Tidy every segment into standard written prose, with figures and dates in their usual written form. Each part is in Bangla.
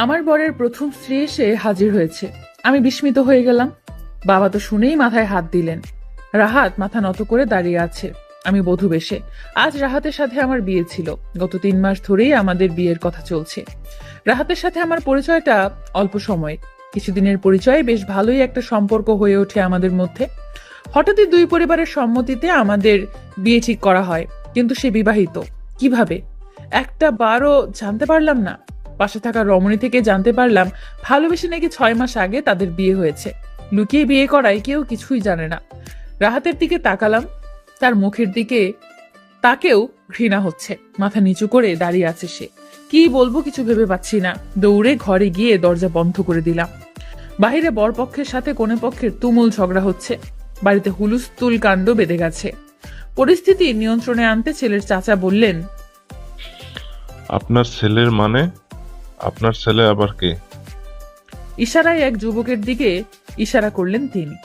আমার বরের প্রথম স্ত্রী এসে হাজির হয়েছে। আমি বিস্মিত হয়ে গেলাম। বাবা তো শুনেই মাথায় হাত দিলেন। রাহাত মাথা নত করে দাঁড়িয়ে আছে। আমি বধূ বেশে। আজ রাহাতের সাথে আমার বিয়ে ছিল। গত 3 মাস ধরেই আমাদের বিয়ের কথা চলছে। রাহাতের সাথে আমার পরিচয়টা অল্প সময়ের। কিছুদিনের পরিচয়ে বেশ ভালোই একটা সম্পর্ক হয়ে ওঠে আমাদের মধ্যে। হঠাৎই দুই পরিবারের সম্মতিতে আমাদের বিয়ে ঠিক করা হয়, কিন্তু সে বিবাহিত। কিভাবে? একটা বারও জানতে পারলাম না। পাশে থাকা রমণী থেকে জানতে পারলাম ভালোবেসে নাকি 6 মাস আগে তাদের বিয়ে হয়েছে। লুকিয়ে বিয়ে করায় কেউ কিছুই জানে না। রাহাতের দিকে তাকালাম, তার মুখের দিকে তাকেও ঘৃণা হচ্ছে। মাথা নিচু করে দাঁড়িয়ে আছে সে। কি বলবো কিছু ভেবে পাচ্ছি না। দৌড়ে ঘরে গিয়ে দরজা বন্ধ করে দিলাম। বাহিরে বরপক্ষের সাথে কনে পক্ষের তুমুল ঝগড়া হচ্ছে। বাড়িতে হুলুস্থুল কাণ্ড বেঁধে গেছে। পরিস্থিতি নিয়ন্ত্রণে আনতে ছেলের চাচা বললেন, আপনার ছেলের মানে? আপনার ছেলে আবার কে? ইশারায় এক যুবকের দিকে ইশারা করলেন তিনি।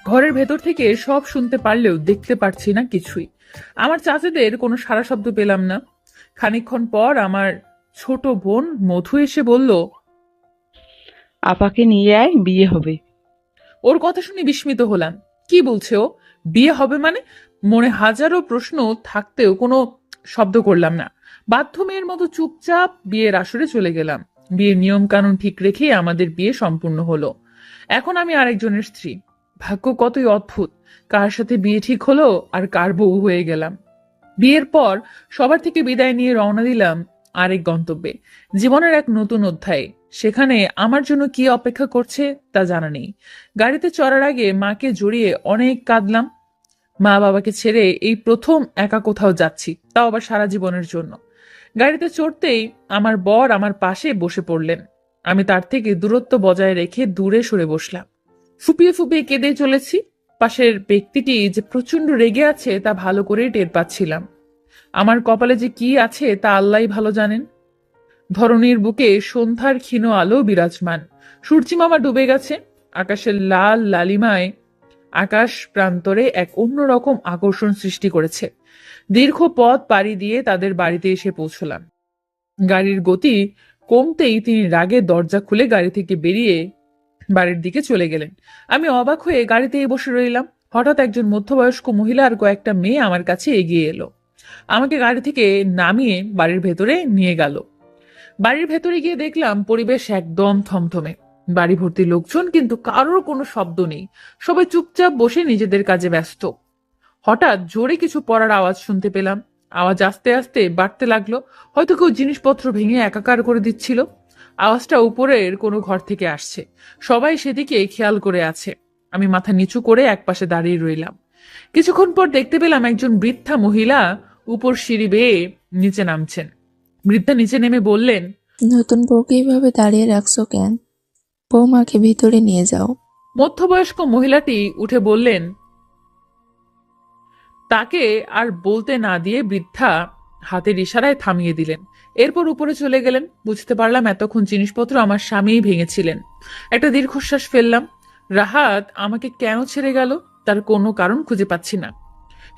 ঘরের ভেতর থেকে সব শুনতে পারলেও দেখতে পারছি না কিছুই। আমার চাচাদের কোনো সাড়া শব্দ পেলাম না। খানিকক্ষণ পর আমার ছোট বোন মধু এসে বলল, আপাকে নিয়ে আয়, বিয়ে হবে। ওর কথা শুনে বিস্মিত হলাম। কি বলছে ও? বিয়ে হবে মানে? মনে হাজারো প্রশ্ন থাকতেও কোনো শব্দ করলাম না। বাধ্য মেয়ের মতো চুপচাপ বিয়ের আসরে চলে গেলাম। বিয়ের নিয়ম কানুন ঠিক রেখে আমাদের বিয়ে সম্পূর্ণ হলো। এখন আমি আরেকজনের স্ত্রী। ভাগ্য কতই অদ্ভুত। কার সাথে বিয়ে ঠিক হলো আর কার বউ হয়ে গেলাম। বিয়ের পর সবার থেকে বিদায় নিয়ে রওনা দিলাম আরেক গন্তব্যে, জীবনের এক নতুন অধ্যায়ে। সেখানে আমার জন্য কি অপেক্ষা করছে তা জানা নেই। গাড়িতে চড়ার আগে মাকে জড়িয়ে অনেক কাঁদলাম। মা বাবাকে ছেড়ে এই প্রথম একা কোথাও যাচ্ছি, তাও আবার সারা জীবনের জন্য। গাড়িতে চড়তেই আমার বর আমার পাশে বসে পড়লেন। আমি তার থেকে দূরত্ব বজায় রেখে দূরে সরে বসলাম। ফুপিয়ে ফুপিয়ে কেঁদে চলেছি। পাশের ব্যক্তিটি যে প্রচন্ড রেগে আছে তা ভালো করেই টের পাচ্ছিলাম। আমার কপালে যে কি আছে তা আল্লাহই ভালো জানেন। ধরণীর বুকে সন্ধ্যার ক্ষীণ আলো বিরাজমান। সূর্যিমামা ডুবে গেছে। আকাশের লাল লালিমায় আকাশ প্রান্তরে এক অন্যরকম আকর্ষণ সৃষ্টি করেছে। দীর্ঘ পথ পাড়ি দিয়ে তাদের বাড়িতে এসে পৌঁছলাম। গাড়ির গতি কমতেই তিনি রাগে দরজা খুলে গাড়ি থেকে বেরিয়ে বাড়ির দিকে চলে গেলেন। আমি অবাক হয়ে গাড়িতেই বসে রইলাম। হঠাৎ একজন মধ্যবয়স্ক মহিলা আর কয়েকটা মেয়ে আমার কাছে এগিয়ে এলো। আমাকে গাড়ি থেকে নামিয়ে বাড়ির ভেতরে নিয়ে গেল। বাড়ির ভেতরে গিয়ে দেখলাম পরিবেশ একদম থমথমে। বাড়ি ভর্তি লোকজন, কিন্তু কারোর কোনো শব্দ নেই। সবাই চুপচাপ বসে নিজেদের কাজে ব্যস্ত। হঠাৎ জোরে কিছু পড়ার আওয়াজ শুনতে পেলাম। আওয়াজ আস্তে আস্তে বাড়তে লাগলো। হয়তো কেউ জিনিসপত্র ভেঙে একাকার করে দিচ্ছিল। আওয়াজটা উপরের কোনো ঘর থেকে আসছে। সবাই সেদিকে খেয়াল করে আছে। আমি মাথা নিচু করে একপাশে দাঁড়িয়ে রইলাম। কিছুক্ষণ পর দেখতে পেলাম একজন বৃদ্ধা মহিলা উপর সিঁড়ি বেয়ে নিচে নামছেন। বৃদ্ধা নিচে নেমে বললেন, নতুন বউকে এইভাবে দাঁড়িয়ে রাখছো কেন? বৌমাকে ভিতরে নিয়ে যাও। মধ্যবয়স্ক মহিলাটি উঠে বললেন। তাকে আর বলতে না দিয়ে বৃদ্ধা হাতের ইশারায় থামিয়ে দিলেন। এরপর উপরে চলে গেলেন। বুঝতে পারলাম এতক্ষণ জিনিসপত্র আমার স্বামীই ভেঙেছিলেন। একটা দীর্ঘশ্বাস ফেললাম। রাহাত আমাকে কেন ছেড়ে গেল তার কোনো কারণ খুঁজে পাচ্ছি না।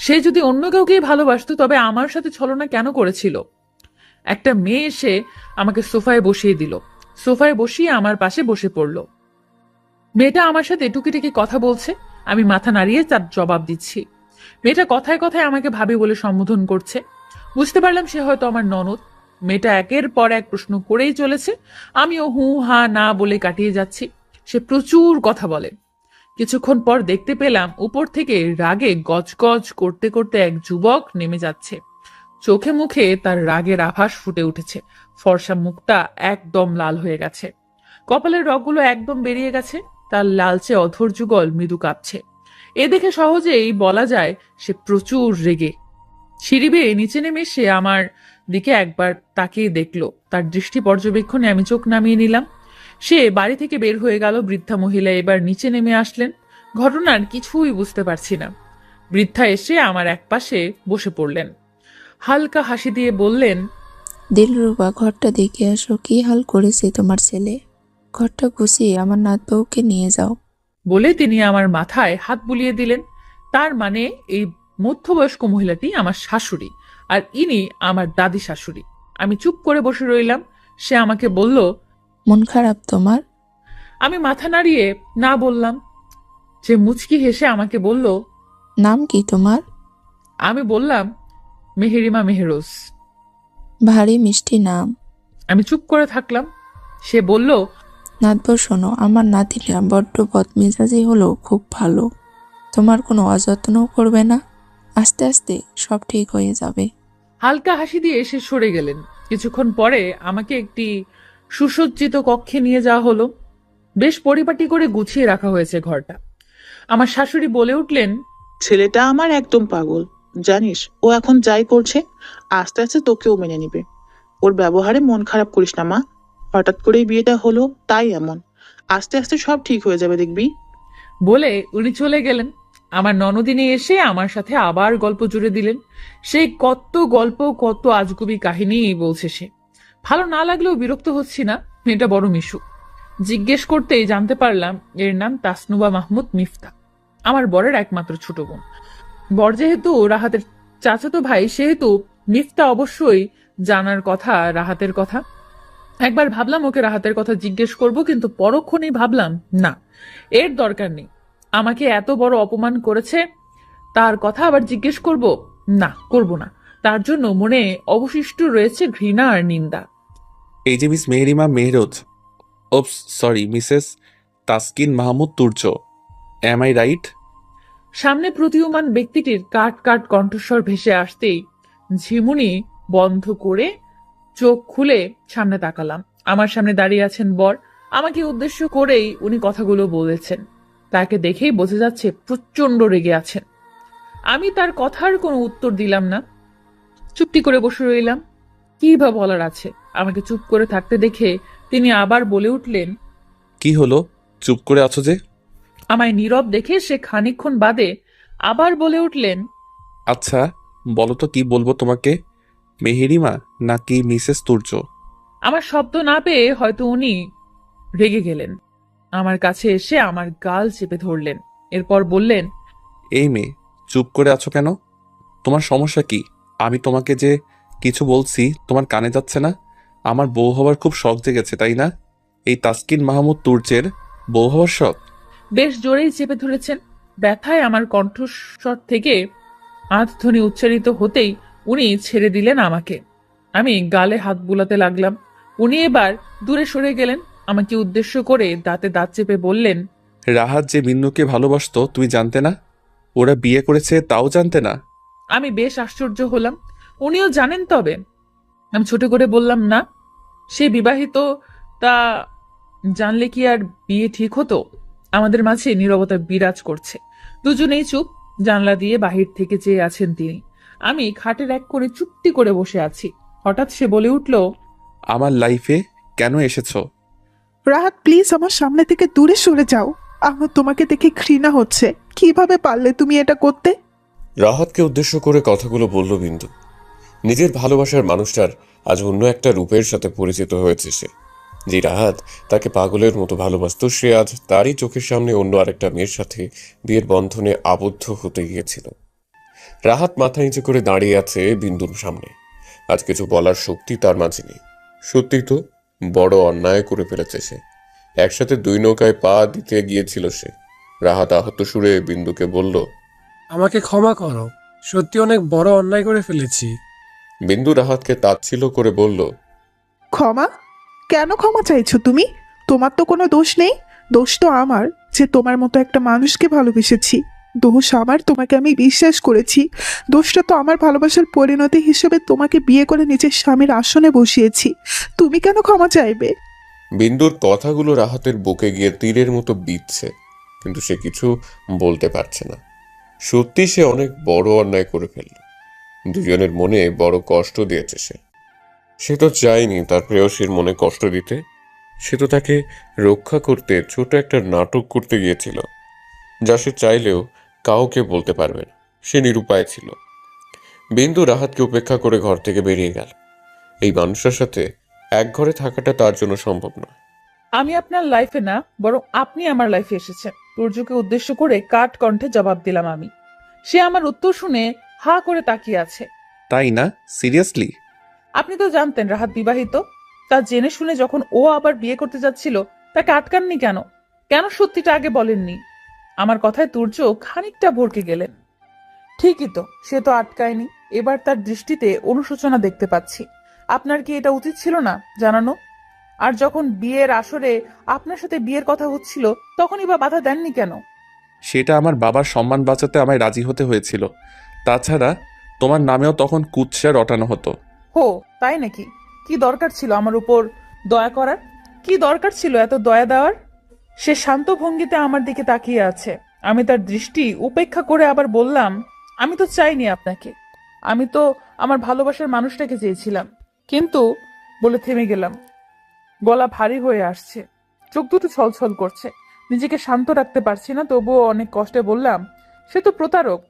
সে যদি অন্য কাউকেই ভালোবাসতো তবে আমার সাথে ছলনা কেন করেছিল? একটা মেয়ে এসে আমাকে সোফায় বসিয়ে দিল। সোফায় বসিয়ে আমার পাশে বসে পড়ল। মেয়েটা আমার সাথে টুকিটাকি কথা বলছে। আমি মাথা নাড়িয়ে তার জবাব দিচ্ছি। মেয়েটা কথায় কথায় আমাকে ভাবি বলে সম্বোধন করছে। বুঝতে পারলাম সে হয়তো আমার ননদ। মেয়েটা একের পর এক প্রশ্ন করেই চলেছে। আমিও হু হা না বলে কাটিয়ে যাচ্ছি। সে প্রচুর কথা বলে। কিছুক্ষণ পর দেখতে পেলাম উপর থেকে রাগে গজগজ করতে করতে এক যুবক নেমে যাচ্ছে। চোখে মুখে তার রাগের আভাস ফুটে উঠেছে। ফর্সা মুখটা একদম লাল হয়ে গেছে। কপালের রগগুলো একদম বেরিয়ে গেছে। তার লালচে অধর যুগল মৃদু কাঁপছে। এ দেখে সহজেই বলা যায় সে প্রচুর রেগে। সিঁড়ি বেয়ে নিচে নেমে সে আমার দিকে একবার তাকিয়ে দেখলো। তার দৃষ্টি পর্যবেক্ষণে আমি চোখ নামিয়ে নিলাম। সে বাড়ি থেকে বের হয়ে গেল। বৃদ্ধা মহিলা এবার নিচে নেমে আসলেন। ঘটনার কিছুই বুঝতে পারছি না। বৃদ্ধা এসে আমার একপাশে বসে পড়লেন। হালকা হাসি দিয়ে বললেন, দিলরুবা, ঘরটা দেখে আসো, কি হাল করেছে তোমার ছেলে। ঘরটা গুছিয়ে আমার নাত বউকে নিয়ে যাও। বলে তিনি আমার মাথায় হাত বুলিয়ে দিলেন। তার মানে এই মধ্যবয়স্ক মহিলাটি আমার শাশুড়ি, আর ইনি আমার দাদি শাশুড়ি। আমি চুপ করে বসে রইলাম। সে আমাকে বলল, মন খারাপ তোমার? আমি মাথা নাড়িয়ে না বললাম। যে মুচকি হেসে আমাকে বলল, নাম কি তোমার? আমি বললাম, মেহেরিমা মেহরোজ। ভারী মিষ্টি নাম। আমি চুপ করে থাকলাম। সে বলল, নাতবো শোনো, আমার নাতিটা বড্ড বদমেজাজি হলো খুব ভালো। তোমার কোনো অযত্নও করবে না। আস্তে আস্তে সব ঠিক হয়ে যাবে। হালকা হাসি দিয়ে সে সরে গেলেন। কিছুক্ষণ পরে আমাকে একটি সুসজ্জিত কক্ষে নিয়ে যাওয়া হলো। বেশ পরিপাটি করে গুছিয়ে রাখা হয়েছে ঘরটা। আমার শাশুড়ি বলে উঠলেন, ছেলেটা আমার একদম পাগল। জানিস, ও এখন যাই করছে আস্তে আস্তে তোকেও মেনে নিবে। ওর ব্যবহারে মন খারাপ করিস না মা। হঠাৎ করেই বিয়েটা হলো, তাই এমন। আস্তে আস্তে সব ঠিক হয়ে যাবে দেখবি। বলে উনি চলে গেলেন। আমার ননদিনী এসে আমার সাথে আবার গল্প জুড়ে দিলেন। সেই কত গল্প, কত আজগুবি কাহিনী বলছে সে। ভালো না লাগলেও বিরক্ত হচ্ছি না, মেয়েটা বড় মিশু। জিজ্ঞেস করতেই জানতে পারলাম এর নাম তাসনুবা মাহমুদ মিফতা, আমার বরের একমাত্র ছোট বোন। বর যেহেতু রাহাতের চাচাতো ভাই, সেহেতু মিফতা অবশ্যই জানার কথা রাহাতের কথা। একবার ভাবলাম ওকে রাহাতের কথা জিজ্ঞেস করব, কিন্তু পরক্ষণেই ভাবলাম না, এর দরকার নেই। আমাকে এত বড় অপমান করেছে, তার কথা আবার জিজ্ঞেস করব? না, করব না। তার জন্য মনে অবশিষ্ট রয়েছে ঘৃণা আর নিন্দা। এই যে miss Meherima Mehroz, oops sorry, Mrs Taskin Mahmud Turjo, am I right? সামনে প্রতীয়মান ব্যক্তিটির কাট কাট কণ্ঠস্বর ভেসে আসতেই ঝিমুনি বন্ধ করে চোখ খুলে সামনে তাকালাম। আমার সামনে দাঁড়িয়ে আছেন বর। আমাকে উদ্দেশ্য করেই উনি কথাগুলো বলেছেন। তাকে দেখেই বোঝা যাচ্ছে প্রচন্ড রেগে আছেন। আমি তার কথার কোনো উত্তর দিলাম না, চুপটি করে বসে রইলাম। কি বা বলার আছে? আমাকে চুপ করে থাকতে দেখে তিনি আবার বলে উঠলেন। কি হলো, চুপ করে আছো যে? আমায় নীরব দেখে সে খানিকক্ষণ বাদে আবার বলে উঠলেন, আচ্ছা বলো তো, কি বলবো তোমাকে, মেহেরিমা নাকি মিসেস তুর্য? আমার শব্দ না পেয়ে হয়তো উনি রেগে গেলেন। আমার কাছে এসে আমার গাল চেপে ধরলেন। এরপর বললেন, এই মেয়ে, চুপ করে আছো কেন? তোমার সমস্যা কি? আমি তোমাকে যে কিছু বলছি তোমার কানে যাচ্ছে না? আমার বউ হওয়ার খুব শখ জেগেছে, তাই না? এই তাসকিন মাহমুদ তুর্যের বউ হওয়ার শখ? বেশ জোরেই চেপে ধরেছেন। ব্যথায় আমার কণ্ঠস্বর থেকে আধধ্বনি উচ্চারিত হতেই উনি ছেড়ে দিলেন আমাকে। আমি গালে হাত বুলাতে লাগলাম। উনি এবার দূরে সরে গেলেন। আমাকে উদ্দেশ্য করে দাঁতে দাঁত চেপে বললেন, রাহাত যে বিন্নুকে ভালোবাসতো তুমি জানতে না? ওরা বিয়ে করেছে তাও জানতে না? আমি বেশ আশ্চর্য হলাম। উনিও জানেন তবে? আমি ছোট করে বললাম, না। সে বিবাহিত, তা জানলে কি আর বিয়ে ঠিক হতো? আমাদের মাঝে নীরবতা বিরাজ করছে। দুজনেই চুপ। জানলা দিয়ে বাহির থেকে চেয়ে আছেন তিনি। আমি খাটের এক কোণে চুপটি করে বসে আছি। হঠাৎ সে বলে উঠল, আমার লাইফে কেন এসেছো? রাহাত, প্লিজ আমার সামনে থেকে দূরে সরে যাও। আমার তোমাকে দেখে ঘৃণা হচ্ছে। কিভাবে পারলে তুমি এটা করতে? রাহাতকে উদ্দেশ্য করে কথাগুলো বলল বিন্দু। নিজের ভালোবাসার মানুষটার আজ অন্য একটা রূপের সাথে পরিচিত হয়েছে সে। যে রাহাত তাকে পাগলের মতো ভালোবাসত, সে আজ তারই চোখের সামনে অন্য আরেকটা মেয়ের সাথে বিয়ের বন্ধনে আবদ্ধ হতে গিয়েছিল। রাহাত মাথা নিচু করে দাঁড়িয়ে আছে বিন্দুর সামনে। আজ কিছু বলার শক্তি তার মাঝে নেই। সত্যি তো, বড় অন্যায় করে ফেলেছে সে। একসাথে দুই নৌকায় পা দিতে গিয়েছিল সে। রাহাত আহত সুরে বিন্দুকে বলল, আমাকে ক্ষমা করো, সত্যি অনেক বড় অন্যায় করে ফেলেছি। বিন্দু রাহাতকে তাচ্ছিল্য করে বলল, ক্ষমা? কেন ক্ষমা চাইছো তুমি? তোমার তো কোনো দোষ নেই। দোষ তো আমার, যে তোমার মতো একটা মানুষকে ভালোবেসেছি। দোষ আমার, তোমাকে আমি বিশ্বাস করেছি। দোষটা তো আমার ভালোবাসার পরিণতি হিসেবে তোমাকে বিয়ে করে নিজের স্বামীর আসনে বসিয়েছি। তুমি কেন ক্ষমা চাইবে? বিন্দুর কথাগুলো রাহাতের বুকে গিয়ে তীরের মতো বিঁধছে, কিন্তু সে কিছু বলতে পারছে না। সত্যি সে অনেক বড় অন্যায় করে ফেলল। দুজনের মনে বড় কষ্ট দিয়েছে সে। সে তো চায়নি তার প্রেয়সীর মনে কষ্ট দিতে। সে তো তাকে রক্ষা করতে ছোট একটা নাটক করতে গিয়েছিল, যা সে চাইলেও কাউকে বলতে পারবে না। সে নিরুপায় ছিল। বিন্দু রাহাতকে উপেক্ষা করে ঘর থেকে বেরিয়ে গেল। এই মানুষটার সাথে এক ঘরে থাকাটা তার জন্য সম্ভব নয়। আমি আপনার লাইফে না, বরং আপনি আমার লাইফে এসেছেন। সূর্যকে উদ্দেশ্য করে কাট কণ্ঠে জবাব দিলাম আমি। সে আমার উত্তর শুনে হা করে তাকিয়ে আছে। তাই না? সিরিয়াসলি? আপনি তো জানতেন রাহাত বিবাহিত। তা জেনে শুনে যখন ও আবার বিয়ে করতে যাচ্ছিল তাকে আটকাননি কেন? কেন সত্যিটা আগে বলেননি? আমার কথায় তুর্য খানিকটা ভরকে গেলেন। ঠিকই তো, সে তো আটকায়নি। এবার তার দৃষ্টিতে অনুশোচনা দেখতে পাচ্ছি। আপনার কি এটা উচিত ছিল না জানানো? আর যখন বিয়ের আসরে আপনার সাথে বিয়ের কথা হচ্ছিল তখনই বা বাধা দেননি কেন? সেটা আমার বাবার সম্মান বাঁচাতে আমায় রাজি হতে হয়েছিল। তাছাড়া তোমার নামেও তখন কুৎসা রটানো হতো। হো, তাই নাকি? কি দরকার ছিল আমার উপর দয়া করার? কি দরকার ছিল এত দয়া দেওয়ার? সে শান্ত ভঙ্গিতে আমার দিকে তাকিয়ে আছে। আমি তার দৃষ্টি উপেক্ষা করে আবার বললাম, আমি তো চাইনি আপনাকে। আমি তো আমার ভালোবাসার মানুষটাকে চেয়েছিলাম। কিন্তু বলে থেমে গেলাম। গলা ভারী হয়ে আসছে, চোখ দুটো ছলছল করছে। নিজেকে শান্ত রাখতে পারছি না, তবুও অনেক কষ্টে বললাম, সে তো প্রতারক।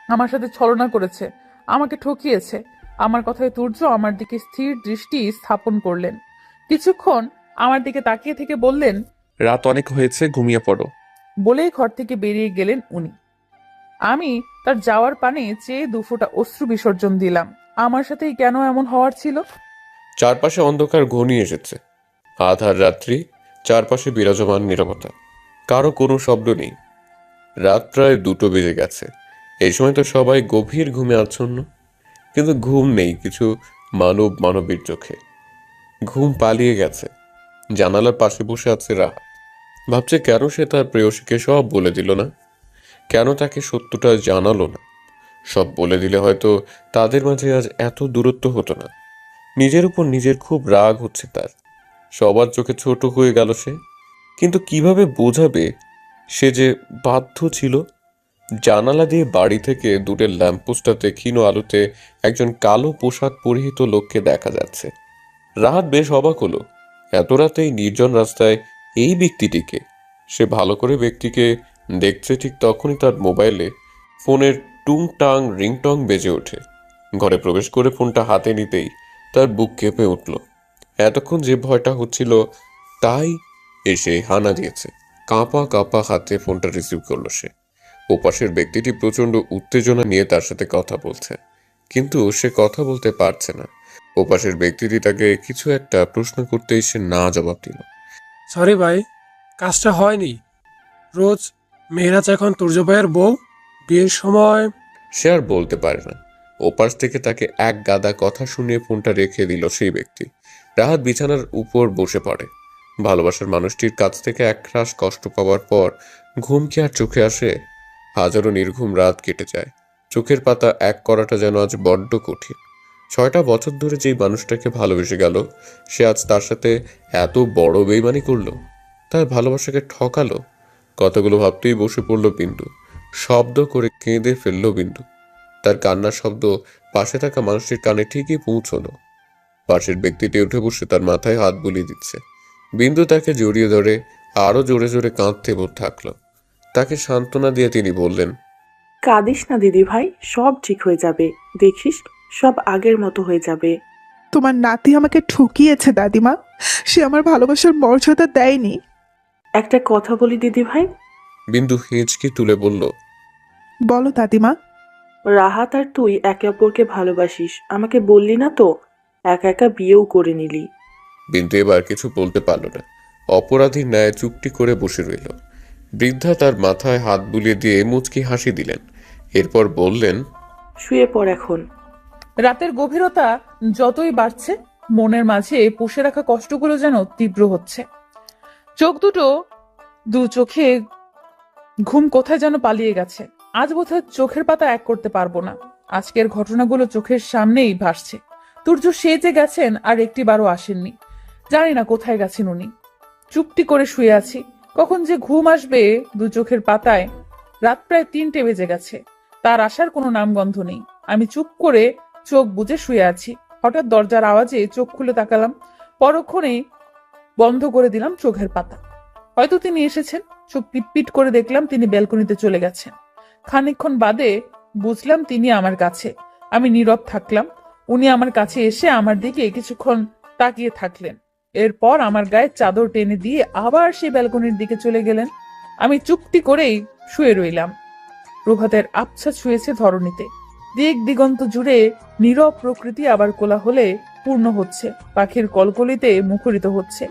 আমার সাথে ছলনা করেছে, আমাকে ঠকিয়েছে। আমার কথায় তুর্য আমার দিকে স্থির দৃষ্টি স্থাপন করলেন। কিছুক্ষণ আমার দিকে তাকিয়ে থেকে বললেন, রাত অনেক হয়েছে, ঘুমিয়ে পড়ো। বলেই ঘর থেকে বেরিয়ে গেলেন উনি। আমি তার যাওয়ার পানে চেয়ে দুফোঁটা অশ্রু বিসর্জন দিলাম। আমার সাথেই কেন এমন হওয়ার ছিল? চারপাশে অন্ধকার ঘনিয়ে এসেছে। আধার রাত্রি, চারপাশে বিরাজমান নীরবতা। কারো কোনো শব্দ নেই। রাত প্রায় 2টো বেজে গেছে। এই সময় তো সবাই গভীর ঘুমে আচ্ছন্ন, কিন্তু ঘুম নেই কিছু মানবীর চোখে। ঘুম পালিয়ে গেছে। জানালার পাশে বসে আছে রাত। ভাবছে কেন সে তার প্রেয়সীকে সব বলে দিল না, কেন তাকে সত্যটা জানালো না। সব বলে দিলে হয়তো তাদের মাঝে আজ এত দূরত্ব হতো না। নিজের উপর নিজের খুব রাগ হচ্ছে তার। সবার চোখে ছোট হয়ে গেল সে। কিন্তু কিভাবে বোঝাবে সে যে বাধ্য ছিল? জানালা দিয়ে বাড়ি থেকে দূরের ল্যাম্পপোস্টটাতে ক্ষীণ আলোতে একজন কালো পোশাক পরিহিত লোককে দেখা যাচ্ছে। রাহাত বেশ অবাক হলো। এত রাতেই নির্জন রাস্তায় এই ব্যক্তিটিকে। সে ভালো করে ব্যক্তিকে দেখছে, ঠিক তখনই তার মোবাইলে ফোনের টুংটাং রিংটং বেজে ওঠে। ঘরে প্রবেশ করে ফোনটা হাতে নিতেই তার বুক কেঁপে উঠল। এতক্ষণ যে ভয়টা হচ্ছিল তাই এসে হানা দিয়েছে। কাঁপা কাঁপা হাতে ফোনটা রিসিভ করলো সে। ওপাশের ব্যক্তিটি প্রচণ্ড উত্তেজনা নিয়ে তার সাথে কথা বলছে, কিন্তু সে কথা বলতে পারছে না। ওপাশের ব্যক্তিটি তাকে কিছু একটা প্রশ্ন করতেই সে না জবাব দিল। সরি ভাই, কাজটা হয়নি। রোজ মেহরাজ এখন তুর্য ভাইয়ের বউ। বিয়ের সময় সে আর বলতে পারে না। ওপাশ থেকে তাকে এক গাদা কথা শুনিয়ে ফোনটা রেখে দিল সেই ব্যক্তি। রাহাত বিছানার উপর বসে পড়ে। ভালোবাসার মানুষটির কাছ থেকে একরাশ কষ্ট পাওয়ার পর ঘুম কি আর চোখে আসে? হাজারো নির্ঘুম রাত কেটে যায়। চোখের পাতা এক করাটা যেন আজ বড্ড কঠিন। 6টা বছর ধরে যেই মানুষটাকে ভালোবেসে গেল, সে আজ তার সাথে এত বড় বেইমানি করলো, তার ভালোবাসাকে ঠকালো। কথাগুলো ভাবতেই বসে পড়ল বিন্দু। শব্দ করে কেঁদে ফেলল বিন্দু। তার কান্নার শব্দ পাশে থাকা মানুষটির কানে ঠিকই পৌঁছলো। পাশের ব্যক্তিটি উঠে বসে তার মাথায় হাত বুলিয়ে দিচ্ছে। বিন্দু তাকে জড়িয়ে ধরে আরো জোরে জোরে কাঁদতে থাকলো। তাকে সান্ত্বনা দিয়ে তিনি বললেন, কাঁদিস না দিদি ভাই, সব ঠিক হয়ে যাবে। দেখিস, সব আগের মতো হয়ে যাবে। তোমার নাতি আমাকে ঠকিয়েছে দাদিমা। সে আমার ভালোবাসার মর্যাদা দেয়নি। একটা কথা বলি দিদি ভাই। বিন্দু হিঁচকি তুলে বলল, বলো দাদিমা। রাহাত আর তুই একে অপরকে ভালোবাসিস, আমাকে বললি না তো। একা একা বিয়েও করে নিলি। বিন্দু এবার কিছু বলতে পারল না। অপরাধীর ন্যায় চুপটি করে বসে রইল। বৃদ্ধা তার মাথায় হাত বুলিয়ে দিয়ে মুচকি হাসি দিলেন। এরপর বললেন, শুয়ে পড় এখন। রাতের গভীরতা যতই বাড়ছে, মনের মাঝে পুষে রাখা কষ্টগুলো যেন তীব্র হচ্ছে। চোখ দুটো দু চোখে ঘুম কোথায় যেন পালিয়ে গেছে। আজ বোধহয় চোখের পাতা এক করতে পারবো না। আজকের ঘটনাগুলো চোখের সামনেই ভাসছে। তুর্য সেজে গেছেন আর একটিবারও আসেননি। জানি না কোথায় গেছেন উনি। চুপটি করে শুয়ে আছি, কখন যে ঘুম আসবে দু চোখের পাতায়। রাত প্রায় 3টে বেজে গেছে, তার আসার কোনো নামগন্ধ নেই। আমি চুপ করে চোখ বুজে শুয়ে আছি। হঠাৎ দরজার আওয়াজে চোখ খুলে তাকালাম। পরক্ষণেই বন্ধ করে দিলাম চোখের পাতা। হয়তো তিনি এসেছেন। চোখ পিটপিট করে দেখলাম তিনি ব্যালকনিতে চলে গেছেন। খানিকক্ষণ বাদে বুঝলাম তিনি আমার কাছে। আমি নীরব থাকলাম। উনি আমার কাছে এসে আমার দিকে কিছুক্ষণ তাকিয়ে থাকলেন। এরপর আমার গায়ে চাদর টেনে দিয়ে আবার সেই ব্যালকনির দিকে চলে গেলেন। আমি চুপটি করেই শুয়ে রইলাম। প্রভাতের আবছা ছুঁয়েছে ধরণীতে। দিক দিগন্ত জুড়ে নীরব প্রকৃতি আবার কোলাহলে পূর্ণ হচ্ছে, পাখির কলকলিতে মুখরিত হচ্ছে।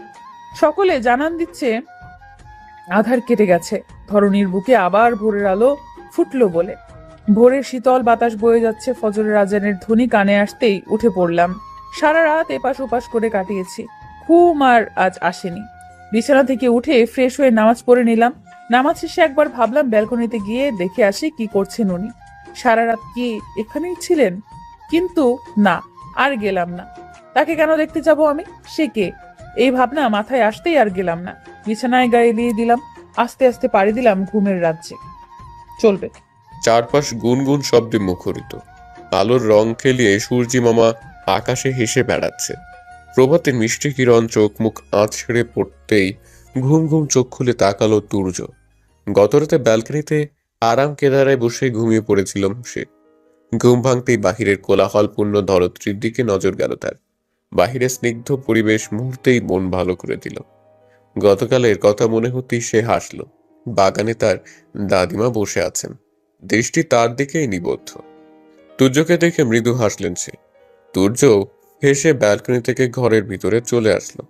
সকলে জানান দিচ্ছে আধার কেটে গেছে, ধরণীর বুকে আবার ভোরের আলো ফুটলো বলে। ভোরের শীতল বাতাস বয়ে যাচ্ছে, ফজরের আজানের ধ্বনি কানে আসতেই উঠে পড়লাম। সারা রাত এপাশ ওপাশ করে কাটিয়েছি, ঘুম আর আজ আসেনি। বিছানা থেকে উঠে ফ্রেশ হয়ে নামাজ পড়ে নিলাম। নামাজ শেষে একবার ভাবলাম ব্যালকনিতে গিয়ে দেখে আসি কি করছেন উনি। সারা রাত কি এখানেই ছিলেন? কিন্তু না, আর গেলাম না। তাকে কেন দেখতে যাব আমি? সে কে? এই ভাবনা মাথায় আসতেই আর গেলাম না। বিছানায় গায়ে দিয়ে দিলাম, আস্তে আস্তে পাড়ি দিলাম ঘুমের রাজ্যে। চলবে। চারপাশ গুনগুন শব্দে মুখরিত। আলোর রং খেলিয়ে সূর্যি মামা আকাশে হেসে বেড়াচ্ছে। প্রভাতের মিষ্টি কিরণ চোখ মুখ আঁচড়ে পড়তেই ঘুম ঘুম চোখ খুলে তাকালো তুর্য। গতরাতে ব্যালকনিতে আরাম কেদারায় বসে ঘুমিয়ে পড়েছিলাম সে। ঘুম ভাঙতেই বাহিরের কোলাহলপূর্ণ ধরত্রীর দিকে নজর গেল তার। বাহিরে স্নিগ্ধ পরিবেশ মুহূর্তেই মন ভালো করে দিল। গতকালের কথা মনে হতেই সে হাসল। বাগানে তার দাদিমা বসে আছেন, দৃষ্টি তার দিকেই নিবদ্ধ। তুর্যকে দেখে মৃদু হাসলেন সে। তুর্য হেসে ব্যালকনি থেকে ঘরের ভিতরে চলে আসলো।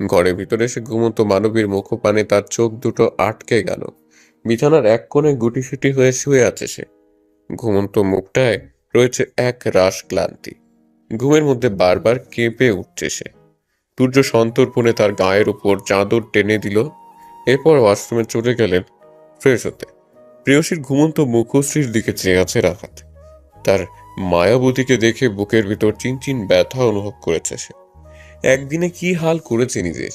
ঘরের ভিতরে এসে ঘুমন্ত মানবীর মুখপানে তার চোখ দুটো আটকে গেল। বিছানার এক কোণে গুটিসুটি হয়ে শুয়ে আছে সে। ঘুমন্ত মুখটায় রয়েছে এক রাশ ক্লান্তি। ঘুমের মধ্যে বারবার কেঁপে উঠছে সে। তুর্য সন্তর্পণে তার গায়ের উপর চাদর টেনে দিল। এরপর ওয়াশরুমে চলে গেলেন ফ্রেশ হতে। প্রেয়সীর ঘুমন্ত মুখশ্রীর দিকে চেয়ে আছে রাহাত। তার মায়াবতীকে দেখে বুকের ভিতর চিনচিন ব্যথা অনুভব করেছে সে। একদিনে কি হাল করেছে নিজের!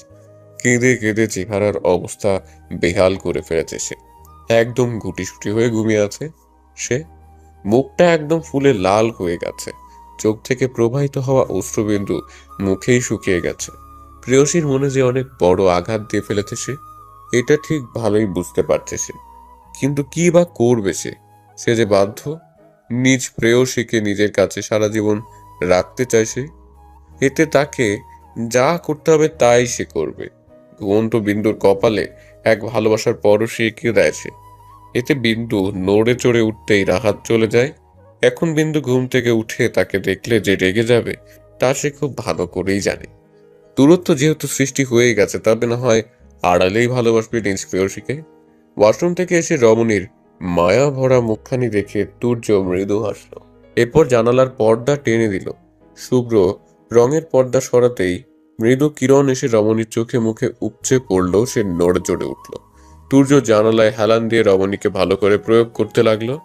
কেঁদে কেঁদে চেহারার অবস্থা বেহাল করে ফেলেছে সে। একদম গুটিসুটি হয়ে ঘুমিয়ে আছে সে। মুখটা একদম ফুলে লাল হয়ে গেছে, চোখ থেকে প্রবাহিত হওয়া অশ্রুবিন্দু মুখেই শুকিয়ে গেছে। প্রেয়সীর মনে যে অনেক বড় আঘাত দিয়ে ফেলেছে সে, এটা ঠিক ভালোই বুঝতে পারছে সে। কিন্তু কি বা করবে সে? সে যে বাধ্য। নিজ প্রেয়সীকে নিজের কাছে সারা জীবন রাখতে চায় সে। এতে তাকে যা করতে হবে তাই সে করবে। ঘুমন্ত বিন্দুর কপালে এক ভালোবাসার পরশে এঁকে দেয় সে। এতে বিন্দু নড়ে চড়ে উঠতেই রাহাত চলে যায়। এখন বিন্দু ঘুম থেকে উঠে তাকে দেখলে যে রেগে যাবে তা সে খুব ভালো করেই জানে। দূরত্ব যেহেতু সৃষ্টি হয়ে গেছে, তবে না হয় আড়ালেই ভালোবাসবে নিজ প্রেয়সীকে। ওয়াশরুম থেকে এসে রমণীর মায়া ভরা মুখখানি দেখে তুর্য মৃদু হাসল। এরপর জানালার পর্দা টেনে দিল। শুভ্র রঙের পর্দা সরাতেই মৃদু কিরণ এসে রমণীর চোখে মুখে উপচে পড়ল। সে নড়ে চড়ে উঠল। তুর্য জানালায় হেলান দিয়ে রমণীকে ভালো করে প্রয়োগ করতে লাগলো।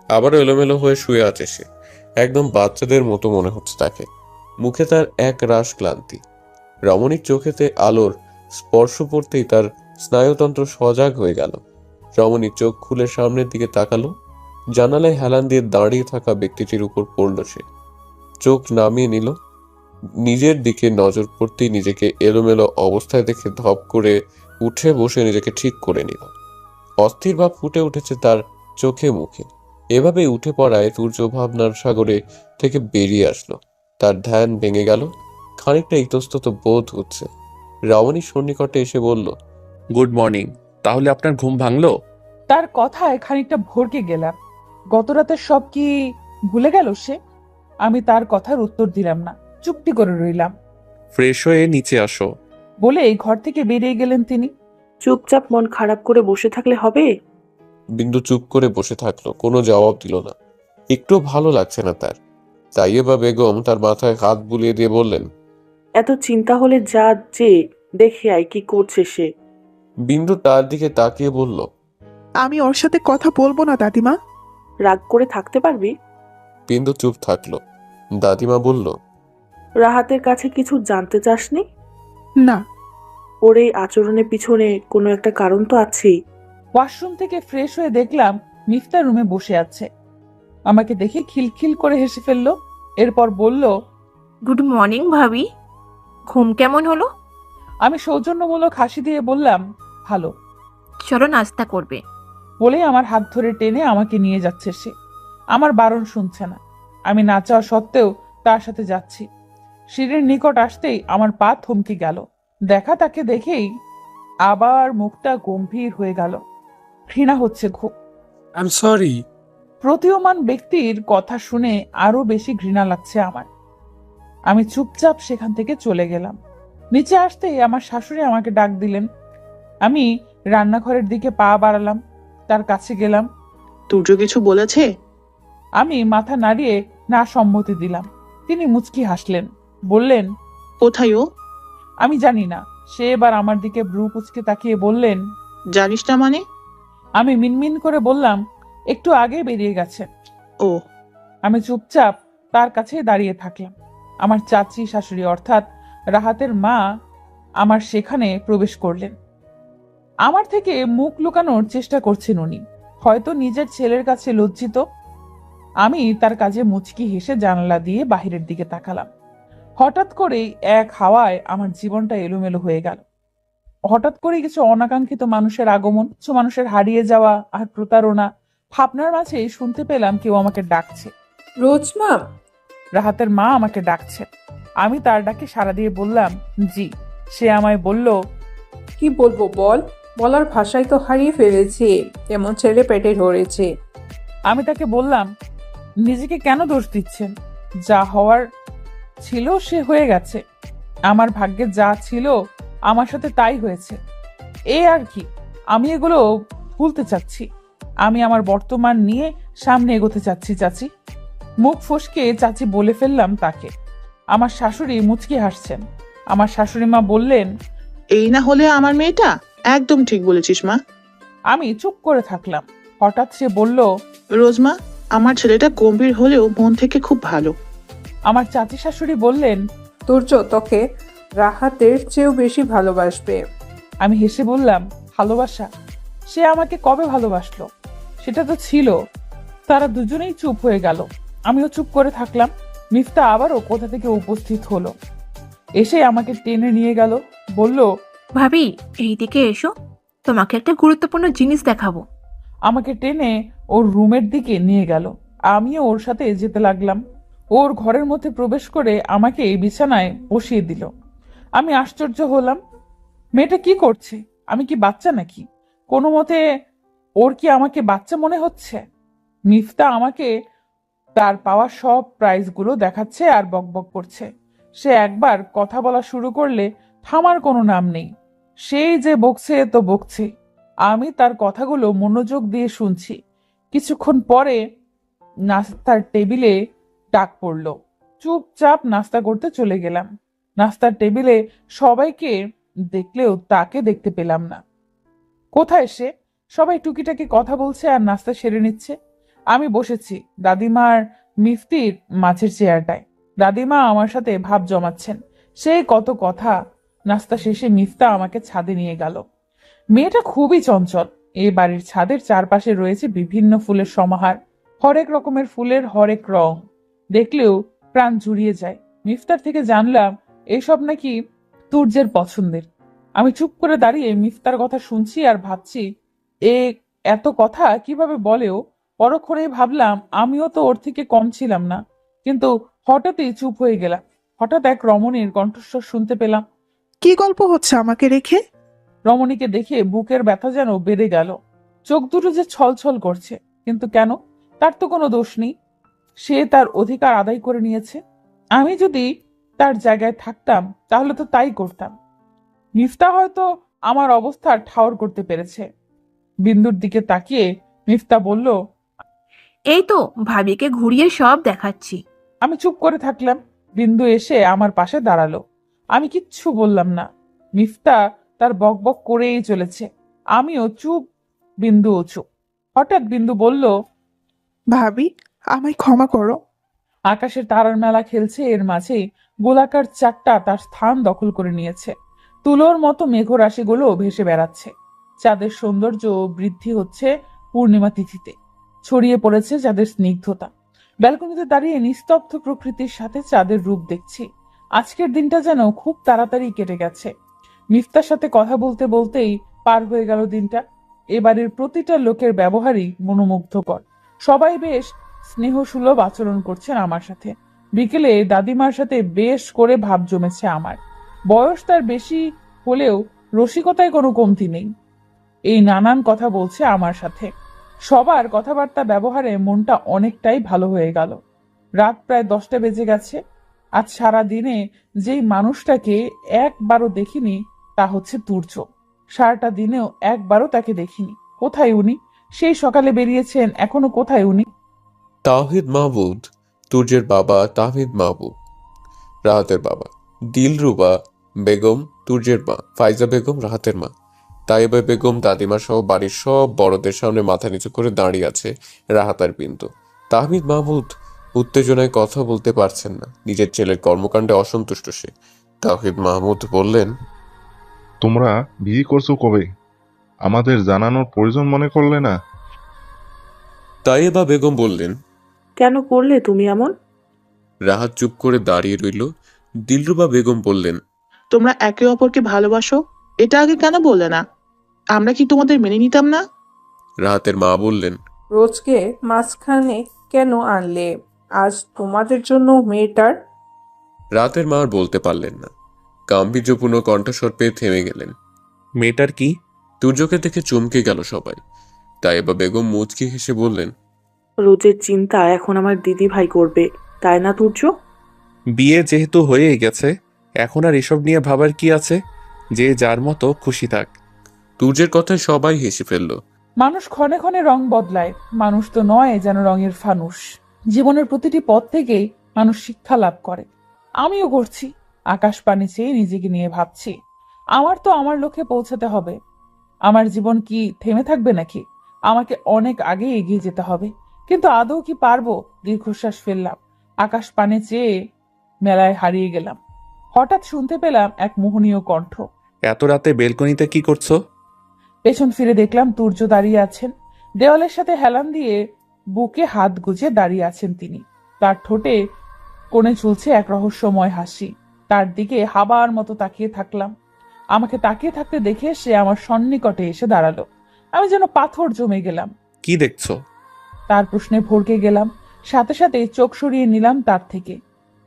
আবারও এলোমেলো হয়ে শুয়ে আছে সে। একদম বাচ্চাদের মতো মনে হচ্ছে তাকে। মুখে তার এক রাশ ক্লান্তি। রমণীর চোখেতে আলোর স্পর্শ পড়তেই তার স্নায়ুতন্ত্র সজাগ হয়ে গেল। রমণীর চোখ খুলে সামনের দিকে তাকালো। জানালায় হেলান দিয়ে দাঁড়িয়ে থাকা ব্যক্তিটির উপর পড়ল সে। চোখ নামিয়ে নিল। নিজের দিকে নজর পড়তেই নিজেকে এলোমেলো অবস্থায় দেখে ধপ করে উঠে বসে নিজেকে ঠিক করে নিল। অস্থির ভাব ফুটে উঠেছে তার চোখে মুখে। এভাবে উঠে পড়ায় তুর্য ভাবনার সাগরে থেকে বেরিয়ে আসলো। তার ধ্যান ভেঙে গেল। খানিকটা ইতস্তত বোধ হচ্ছে। রমণীর সন্নিকটে এসে বলল, গুড মর্নিং। তাহলে আপনার ঘুম ভাঙলো? তার কথায় খানিকটা ভড়কে গেলাম। গতরাতের সব কি ভুলে গেল সে? আমি তার কথার উত্তর দিলাম না, চুপটি করে রইলাম। ফ্রেশ হয়ে নিচে আসো। বলে ঘর থেকে বেরিয়ে গেলেন তিনি। চুপচাপ মন খারাপ করে বসে থাকলে হবে? বিন্দু চুপ করে বসে থাকলো, কোনো জবাব দিল না। একটু ভালো লাগছে না তার। তাইয়েবা বেগম তার মাথায় হাত বুলিয়ে দিয়ে বললেন, এত চিন্তা হলে যা যে দেখে আয় কি করছে সে। বিন্দু তার দিকে তাকিয়ে বলল, আমি ওর সাথে কথা বলবো না দাদিমা। রাগ করে থাকতে পারবি? বিন্দু চুপ থাকলো। দাদিমা বলল, রাহাতের কাছে কিছু জানতে চাসনি? না। ওর এই আচরণের পিছনে কোনো একটা কারণ তো আছেই। ওয়াশরুম থেকে ফ্রেশ হয়ে দেখলাম মিফতা রুমে বসে আছে। আমাকে দেখে খিলখিল করে হেসে ফেললো। এরপর বলল, গুড মর্নিং ভাবি, ঘুম কেমন হলো? আমি সৌজন্যমূলক হাসি দিয়ে বললাম, ভালো। চলো নাস্তা করবে। বলে আমার হাত ধরে টেনে আমাকে নিয়ে যাচ্ছে সে। আমার বারণ শুনছে না। আমি না চাওয়া সত্ত্বেও তার সাথে যাচ্ছি। সিঁড়ির নিকট আসতেই আমার পা থমকে গেল। দেখা তাকে দেখেই আবার মুখটা গম্ভীর হয়ে গেল। ঘৃণা হচ্ছে খুব। I am sorry. প্রতীয়মান ব্যক্তির কথা শুনে আরো বেশি ঘৃণা লাগছে আমার। আমি চুপচাপ সেখান থেকে চলে গেলাম। নিচে আসতেই আমার শাশুড়ি আমাকে ডাক দিলেন। আমি রান্নাঘরের দিকে পা বাড়ালাম, তার কাছে গেলাম। তুর্য কিছু বলেছে? আমি মাথা নাড়িয়ে না সম্মতি দিলাম। তিনি মুচকি হাসলেন, বললেন, কোথায় ও? আমি জানি না। সে এবার আমার দিকে ভ্রু কুচকে তাকিয়ে বললেন, জানিস না মানে? আমি মিনমিন করে বললাম, একটু আগে বেরিয়ে গেছে। ও। আমি চুপচাপ তার কাছে দাঁড়িয়ে থাকলাম। আমার চাচি শাশুড়ি অর্থাৎ রাহাতের মা আমার সেখানে প্রবেশ করলেন। আমার থেকে মুখ লুকানোর চেষ্টা করছেন উনি, হয়তো নিজের ছেলের কাছে লজ্জিত। আমি তার কাজে মুচকি হেসে জানালা দিয়ে বাহিরের দিকে তাকালাম। হঠাৎ করেই এক হাওয়ায় আমার জীবনটা এলোমেলো হয়ে গেল। হঠাৎ করে কিছু অনাকাঙ্ক্ষিত মানুষের আগমন, কিছু মানুষের হারিয়ে যাওয়া আর প্রতারণা। ভাবনার মাঝে শুনতে পেলাম কেউ আমাকে ডাকছে। রোজমা, রাহাতের মা আমাকে ডাকছে। আমি তার ডাকে সাড়া দিয়ে বললাম, জি। সে আমায় বলল, কি বলবো বল, বলার ভাষাই তো হারিয়ে ফেলেছি, এমন ছেলে পেটে ধরেছে। আমি তাকে বললাম, নিজেকে কেন দোষ দিচ্ছেন? যা হওয়ার ছিল সে হয়ে গেছে। আমার ভাগ্যে যা ছিল আমার সাথে তাই হয়েছে, এই আর কি। আমি এগুলো ভুলতে চাচ্ছি। আমি আমার বর্তমান নিয়ে সামনে এগোতে চাচ্ছি চাচি। মুখ ফসকে চাচি বলে ফেললাম তাকে। আমার শাশুড়ি মুচকি হাসছেন। আমার শাশুড়ি মা বললেন, এই না হলে আমার মেয়েটা? একদম ঠিক বলেছিস মা। আমি চুপ করে থাকলাম। হঠাৎ সে বলল, রোজমা, আমার ছেলেটা গম্ভীর হলেও মন থেকে খুব ভালো। আমার চাচি শাশুড়ি বললেন, তুর্য তোকে রাহাতের চেয়েও বেশি ভালোবাসবে। আমি হেসে বললাম, ভালোবাসা? সে আমাকে কবে ভালোবাসলো? সেটা তো ছিল। তারা দুজনেই চুপ হয়ে গেল। আমিও চুপ করে থাকলাম। মিফতা আবারও কোথা থেকে উপস্থিত হলো, এসে আমাকে টেনে নিয়ে গেল। বলল, ভাবি এইদিকে এসো, তোমাকে একটা গুরুত্বপূর্ণ জিনিস দেখাবো। আমাকে টেনে ওর রুমের দিকে নিয়ে গেল। আমিও ওর সাথে যেতে লাগলাম। ওর ঘরের মধ্যে প্রবেশ করে আমাকে বিছানায় বসিয়ে দিল। আমি আশ্চর্য হলাম, মেয়েটা কি করছে? আমি কি বাচ্চা নাকি? কোনো মতে ওর কি আমাকে বাচ্চা মনে হচ্ছে? মিফতা আমাকে তার পাওয়া সব প্রাইজগুলো দেখাচ্ছে আর বকবক করছে। সে একবার কথা বলা শুরু করলে থামার কোনো নাম নেই। সেই যে বকছে তো বকছে। আমি তার কথাগুলো মনোযোগ দিয়ে শুনছি। কিছুক্ষণ পরে নাস্তার টেবিলে ডাক পড়ল। চুপচাপ নাস্তা করতে চলে গেলাম। নাস্তার টেবিলে সবাইকে দেখলেও তাকে দেখতে পেলাম না। কোথায় সে? সবাই টুকিটাকি কথা বলছে আর নাস্তা সেরে নিচ্ছে। আমি বসেছি দাদিমার মিফতির মাছের চেয়ারটায়। দাদিমা আমার সাথে ভাব জমাচ্ছেন। সেই কত কথা। নাস্তা শেষে মিফতা আমাকে ছাদে নিয়ে গেল। মেয়েটা খুবই চঞ্চল। এই বাড়ির ছাদের চারপাশে রয়েছে বিভিন্ন ফুলের সমাহার। হরেক রকমের ফুলের হরেক রং। দেখলেও প্রাণ জুড়িয়ে যায়। মিফতার থেকে জানলাম এসব নাকি তুর্যের পছন্দের। আমি চুপ করে দাঁড়িয়ে মিফতার কথা শুনছি আর ভাবছি, এত কথা কিভাবে বলেও। পরক্ষণেই ভাবলাম আমিও তো ওর থেকে কম ছিলাম না। কিন্তু হঠাৎই চুপ হয়ে গেলাম। হঠাৎ এক রমণীর কণ্ঠস্বর শুনতে পেলাম। কি গল্প হচ্ছে আমাকে রেখে? রমণীকে দেখে বুকের ব্যথা যেন বেড়ে গেল। চোখ দুটো যে ছলছল করছে। কিন্তু কেন? তার তো কোনো দোষ নেই। সে তার অধিকার আদায় করে নিয়েছে। আমি যদি তার জায়গায় থাকতাম তাহলে তো তাই করতাম। মিফতা হয়তো আমার অবস্থা ঠাওর করতে পেরেছে। বিন্দুর দিকে তাকিয়ে মিফতা বলল, এই তো ভাবিকে ঘুরিয়ে সব দেখাচ্ছি। আমি চুপ করে থাকলাম। বিন্দু এসে আমার পাশে দাঁড়ালো। আমি কিচ্ছু বললাম না। মিফতা তার বকবক করেই চলেছে। আমিও চুপ, বিন্দুও চুপ। হঠাৎ বিন্দু বলল, ভাবি, আমায় ক্ষমা করো। আকাশের তারার মেলা খেলছে, এর মাঝেই গোলাকার চাঁদটা তার স্থান দখল করে নিয়েছে। তুলোর মতো মেঘরাশিগুলো ভেসে বেড়াচ্ছে। চাঁদের সৌন্দর্য বৃদ্ধি হচ্ছে পূর্ণিমা তিথিতে। ছড়িয়ে পড়েছে চাঁদের স্নিগ্ধতা। ব্যালকনিতে দাঁড়িয়ে নিস্তব্ধ প্রকৃতির সাথে চাঁদের রূপ দেখছি। আজকের দিনটা যেন খুব তাড়াতাড়ি কেটে গেছে। মিফতার সাথে কথা বলতে বলতেই পার হয়ে গেল দিনটা। এবারের প্রতিটা লোকের ব্যবহারই মনোমুগ্ধকর। সবাই বেশ স্নেহসুলভ আচরণ করছেন আমার সাথে। বিকেলে দাদিমার সাথে বেশ করে ভাব জমেছে আমার। বয়স তার বেশি হলেও রসিকতায় কোনো কমতি নেই। এই নানান কথা বলছে আমার সাথে। সবার কথাবার্তা ব্যবহারে মনটা অনেকটাই ভালো হয়ে গেল। রাত প্রায় 10টা বেজে গেছে। আজ সারা দিনে যেই মানুষটাকে একবারও দেখিনি তা হচ্ছে তুর্য। সারাটা দিনেও একবারও তাকে দেখিনি। কোথায় উনি? সেই সকালে বেরিয়েছেন, এখনো কোথায় উনি? তাওহিদ মাহমুদ তুর্যের বাবা তাওহিদ মাহমুদ, রাহাতের বাবা। দিলরুবা বেগম তুর্যের মা, ফাইজা বেগম রাহাতের মা, তাইবা বেগম দাদিমা সহ বাড়ির সব বড়দের সামনে মাথা নিচু করে দাঁড়িয়ে আছে রাহাত আর বিন্দু। তাহমিদ মাহমুদ উত্তেজনায় কথা বলতে পারছেন না, নিজের ছেলের কর্মকাণ্ডে অসন্তুষ্ট সে। তাওহিদ মাহমুদ বললেন, তোমরা বিয়ে করছো কবে? আমাদের জানানোর প্রয়োজন মনে করলে না? তাইবা বেগম বললেন। কেন করলে তুমি এমন? রাহাত চুপ করে দাঁড়িয়ে রইল। দিলরুবা বেগম বললেন, তোমরা একে অপরকে ভালোবাসো, এটা আগে কেন বললে না? আমরা কি তোমাদের মেনে নিতাম না? রাহাতের মা বললেন, রোজকে মাঝখানে কেন আনলে? আজ তোমাদের জন্য মেয়েটার রাহাতের মা আর বলতে পারলেন না, গাম্ভীর্যপূর্ণ কণ্ঠস্বর পেয়ে থেমে গেলেন। মেয়েটার কি? তুর্যকে দেখে চমকে গেল সবাই। তাইবা বেগম মুচকি হেসে বললেন, রোজের চিন্তা এখন আমার দিদি ভাই করবে, তাই না তুর্য? বিয়ে যেহেতু হয়ে গেছে, এখন আর এসব নিয়ে ভাবার কি আছে? যে যার মতো খুশি থাক। তুর্যের কথায় সবাই হেসে ফেলল। মানুষ ক্ষণে ক্ষণে রং বদলায়, মানুষ তো নয় যেন রঙের ফানুস। জীবনের প্রতিটি পথ থেকেই মানুষ শিক্ষা লাভ করে। আমিও করছি। আকাশ পানি চেয়ে নিজেকে নিয়ে ভাবছি, আমার তো আমার লক্ষ্যে পৌঁছাতে হবে। আমার জীবন কি থেমে থাকবে নাকি? আমাকে অনেক আগে এগিয়ে যেতে হবে। কিন্তু আদৌ কি পারবো? দীর্ঘশ্বাস ফেললাম। আকাশ পানে চেয়ে মেলায় হারিয়ে গেলাম। হঠাৎ শুনতে পেলাম এক মোহনীয় কণ্ঠ। এত রাতে বেলকনিতে কি করছো? পেছন ফিরে দেখলাম তুর্য দাঁড়িয়ে আছেন। দেওয়ালের সাথে হেলান দিয়ে বুকে হাত গুজে দাঁড়িয়ে আছেন তিনি। তার ঠোঁটে কোণে ঝুলছে এক রহস্যময় হাসি। তার দিকে হাবার মতো তাকিয়ে থাকলাম। আমাকে তাকিয়ে থাকতে দেখে সে আমার সন্নিকটে এসে দাঁড়ালো। আমি যেন পাথর জমে গেলাম। কি দেখছো? তার প্রশ্নে ভড়কে গেলাম। সাথে সাথে চোখ সরিয়ে নিলাম তার থেকে।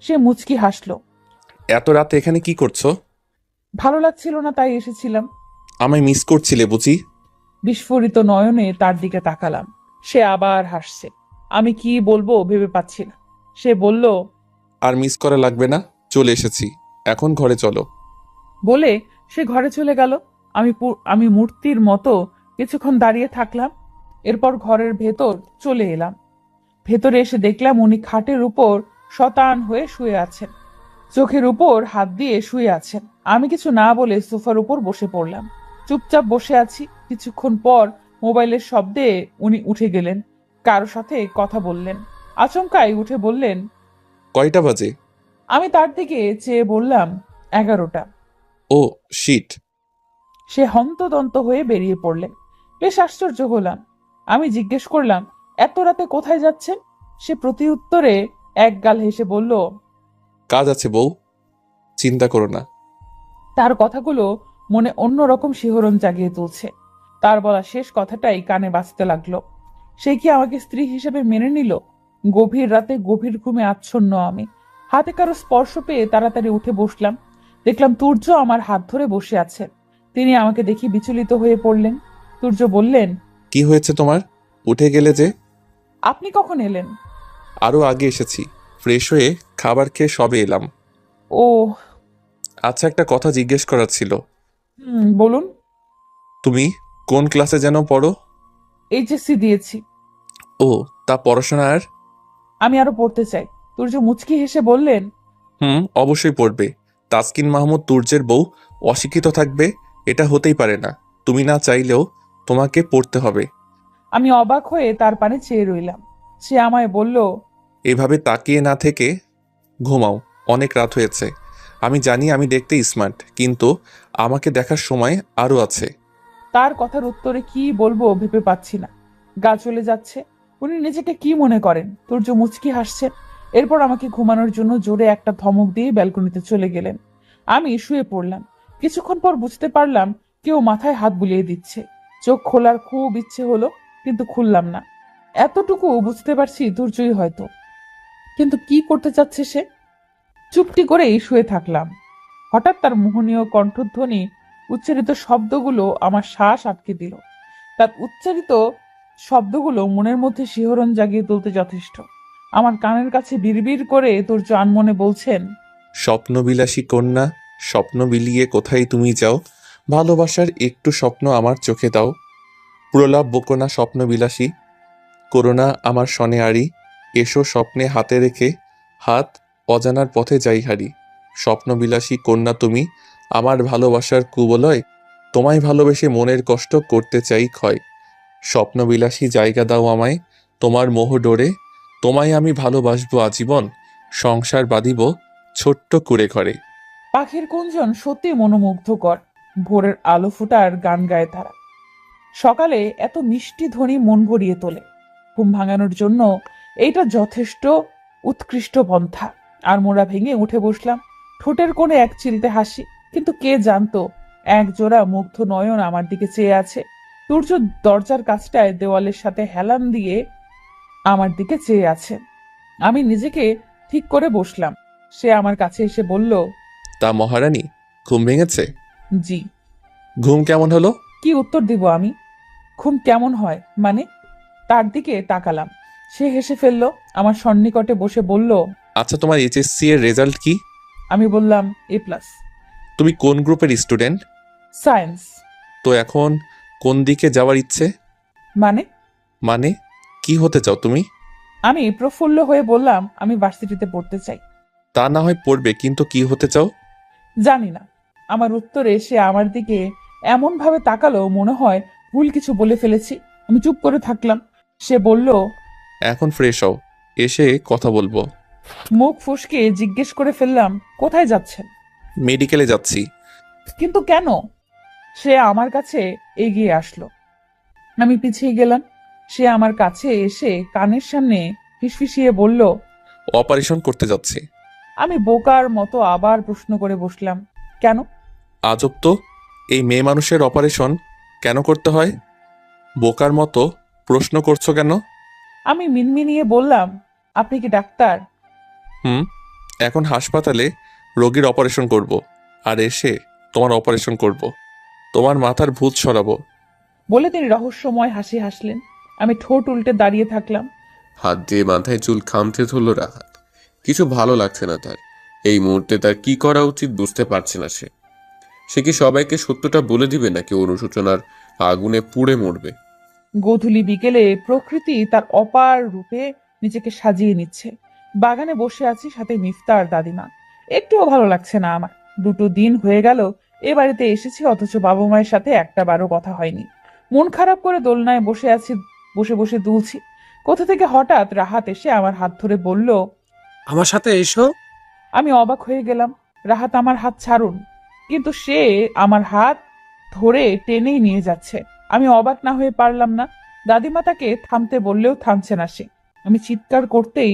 সে মুচকি হাসলো। এত রাতে এখানে কি করছো? ভালো লাগছিল না, তাই এসেছিলাম। আমায় মিস করছিলে বুঝি? বিস্ফোরিত নয়নে তার দিকে তাকালাম। সে আবার হাসছে। আমি কি বলবো ভেবে পাচ্ছি না। সে বলল, আর মিস করা লাগবে না, চলে এসেছি, এখন ঘরে চলো। বলে সে ঘরে চলে গেল। আমি মূর্তির মতো কিছুক্ষণ দাঁড়িয়ে থাকলাম। এরপর ঘরের ভেতর চলে এলাম। ভেতরে এসে দেখলাম উনি খাটের উপর শতান হয়ে শুয়ে আছেন, চোখের উপর হাত দিয়ে শুয়ে আছেন। আমি কিছু না বলে সোফার উপর বসে পড়লাম। চুপচাপ বসে আছি। কিছুক্ষণ পর মোবাইলের শব্দে উনি উঠে গেলেন, কারো সাথে কথা বললেন। আচমকাই উঠে বললেন, কয়টা বাজে? আমি তার দিকে চেয়ে বললাম, 11টা। ও শিট। সে হন্তদন্ত হয়ে বেরিয়ে পড়লেন। বেশ আশ্চর্য হলাম। আমি জিজ্ঞেস করলাম, এত রাতে কোথায় যাচ্ছেন? সে প্রতি উত্তরে একগাল হেসে বলল, কাজ আছে বউ, চিন্তা করো না। তার কথাগুলো মনে অন্যরকম শিহরণ জাগিয়ে তুলছে। তার বলা শেষ কথাটাই কানে বাজতে লাগলো। সে কি আমাকে স্ত্রী হিসেবে মেনে নিল? গভীর রাতে গভীর ঘুমে আচ্ছন্ন আমি। হাতে কারো স্পর্শ পেয়ে তাড়াতাড়ি উঠে বসলাম। দেখলাম তুর্য আমার হাত ধরে বসে আছেন। তিনি আমাকে দেখে বিচলিত হয়ে পড়লেন। তুর্য বললেন, কি হয়েছে তোমার? উঠে গেলে যে? আপনি কখন এলেন? আরো আগে এসেছি, ফ্রেশ হয়ে খাবার খেয়ে সবে এলাম। ও। আচ্ছা, একটা কথা জিজ্ঞেস করার ছিল। বলুন। তুমি কোন ক্লাসে যেন পড়ো? এইচএসসি দিয়েছি। ও, তা পড়াশোনা আর? আমি আরো পড়তে চাই। তুর্য মুচকি হেসে বললেন, অবশ্যই পড়বে। তাসকিন মাহমুদ তুর্যের বউ অশিক্ষিত থাকবে এটা হতেই পারে না। তুমি না চাইলেও তোমাকে পড়তে হবে। আমি অবাক হয়ে তার পানে চেয়ে রইলাম। সে আমায় বলল, এভাবে তাকিয়ে না থেকে ঘুমাও, অনেক রাত হয়েছে। আমি জানি আমি দেখতে স্মার্ট, কিন্তু আমাকে দেখার সময় আরও আছে। তার কথার উত্তরে কি বলবো ভেবে পাচ্ছি না। গা চলে যাচ্ছে। উনি নিজেকে কি মনে করেন? তুর্য মুচকি হাসছেন। এরপর আমাকে ঘুমানোর জন্য জোরে একটা ধমক দিয়ে ব্যালকনিতে চলে গেলেন। আমি শুয়ে পড়লাম। কিছুক্ষণ পর বুঝতে পারলাম কেউ মাথায় হাত বুলিয়ে দিচ্ছে। চোখ খোলার খুব ইচ্ছে হলো, কিন্তু খুললাম না। এতটুকু বুঝতে পারছি তুর্যই হয়তো। কিন্তু কি করতে চাচ্ছে সে? চুপটি করেই শুয়ে থাকলাম। হঠাৎ তার মোহনীয় কণ্ঠধ্বনি, উচ্চারিত শব্দগুলো আমার শ্বাস আটকে দিল। তার উচ্চারিত শব্দগুলো মনের মধ্যে শিহরণ জাগিয়ে তুলতে যথেষ্ট। আমার কানের কাছে বিড়বিড় করে তুর্য আনমনে বলছেন, স্বপ্নবিলাসী কন্যা, স্বপ্ন বিলিয়ে কোথায় তুমি যাও, ভালোবাসার একটু স্বপ্ন আমার চোখে দাও। প্রলাপ বকোনা স্বপ্নবিলাসী, করোনা আমার সনে আড়ি, এসো স্বপ্নে হাতে রেখে হাত, অজানার পথে যাই হারি। স্বপ্নবিলাসী কন্যা তুমি, আমার ভালোবাসার কুবলয়, তোমায় ভালোবেসে মনের কষ্ট করতে চাই ক্ষয়। স্বপ্নবিলাসী জায়গা দাও আমায় তোমার মোহ ডোরে, তোমায় আমি ভালোবাসবো আজীবন, সংসার বাঁধিব ছোট্ট কুড়ে ঘরে। পাখির কুঞ্জন সত্যি মনোমুগ্ধকর। ভোরের আলো ফুটার গান গায় তারা। সকালে এত মিষ্টি ধ্বনি মন ভরিয়ে তোলে। ঘুম ভাঙানোর জন্য এইটা যথেষ্ট উৎকৃষ্ট পন্থা। আর মোড়া ভেঙে উঠে বসলাম। ঠোঁটের কোণে এক চিলতে হাসি, কিন্তু কে জানতো এক জোড়া মুগ্ধ নয়ন আমার দিকে চেয়ে আছে। সূর্য দরজার কাছটায় দেওয়ালের সাথে হেলান দিয়ে আমার দিকে চেয়ে আছে। আমি নিজেকে ঠিক করে বসলাম। সে আমার কাছে এসে বলল, তা মহারানী, ঘুম ভেঙেছে? জি। ঘুম কেমন হলো? কি উত্তর দিব আমি? ঘুম কেমন হয় মানে? তার দিকে তাকালাম। সে হেসে ফেললো। আমার সন্নিকটে বসে বলল, আচ্ছা, তোমার এইচএসসি এর রেজাল্ট কি? আমি বললাম A+। তুমি কোন গ্রুপের স্টুডেন্ট? সায়েন্স। তো এখন কোন দিকে যাওয়ার ইচ্ছে? মানে? মানে কি হতে চাও তুমি? আমি প্রফুল্ল হয়ে বললাম, আমি ভার্সিটিতে পড়তে চাই। তা না হয় পড়বে, কিন্তু কি হতে চাও? জানি না। আমার উত্তরে সে আমার দিকে এমন ভাবে তাকালো মনে হয় ভুল কিছু বলে ফেলেছি। আমি চুপ করে থাকলাম। সে বলল, এখন ফ্রেশ হও, এসে কথা বলবো। মুখ ফুসকে জিজ্ঞেস করে ফেললাম, কোথায় যাচ্ছেন? মেডিকেলে যাচ্ছি। কিন্তু কেন? সে আমার কাছে এগিয়ে আসলো। আমি পিছিয়ে গেলাম। সে আমার কাছে এসে কানের সামনে ফিসফিসিয়ে বলল, অপারেশন করতে যাচ্ছি। আমি বোকার মতো আবার প্রশ্ন করে বসলাম, কেন? আজব তো, এই মেয়ে মানুষের অপারেশন কেন করতে হয়? বোকার মতো প্রশ্ন করছো কেন? আমি মিনমিনিয়ে বললাম, আপনি কি ডাক্তার? এখন হাসপাতালে রোগীর অপারেশন করব, আর এসে তোমার অপারেশন করব, তোমার মাথার ভূত সরাবো। বলে তিনি রহস্যময় হাসি হাসলেন। আমি ঠোঁট উল্টে দাঁড়িয়ে থাকলাম। হাত দিয়ে মাথায় চুল খামতে ধরল রাহাত। কিছু ভালো লাগছে না তার। এই মুহূর্তে তার কি করা উচিত বুঝতে পারছে না সে। সে কি সবাইকে সত্যটা বলে দিবে, নাকি অনুশোচনার আগুনে পুড়ে মরবে? গোধূলি বিকেলে প্রকৃতি তার অপার রূপে নিজেকে সাজিয়ে নিচ্ছে। বাগানে বসে আছি, সাথে মিফতা আর দাদিমা। একটুও ভালো লাগছে না আমার। 2 দিন হয়ে গেল এ বাড়িতে এসেছি, অথচ বাবা মায়ের সাথে একটা বারও কথা হয়নি। মন খারাপ করে দোলনায় বসে আছি, বসে বসে দুলছি। কোথা থেকে হঠাৎ রাহাত এসে আমার হাত ধরে বলল, আমার সাথে এসো। আমি অবাক হয়ে গেলাম। রাহাত আমার হাত ছাড়ুন, কিন্তু সে আমার হাত ধরে টেনেই নিয়ে যাচ্ছে। আমি অবাক না হয়ে পারলাম না। দাদিমা তাকে থামতে বললেও থামছে না সে। আমি চিৎকার করতেই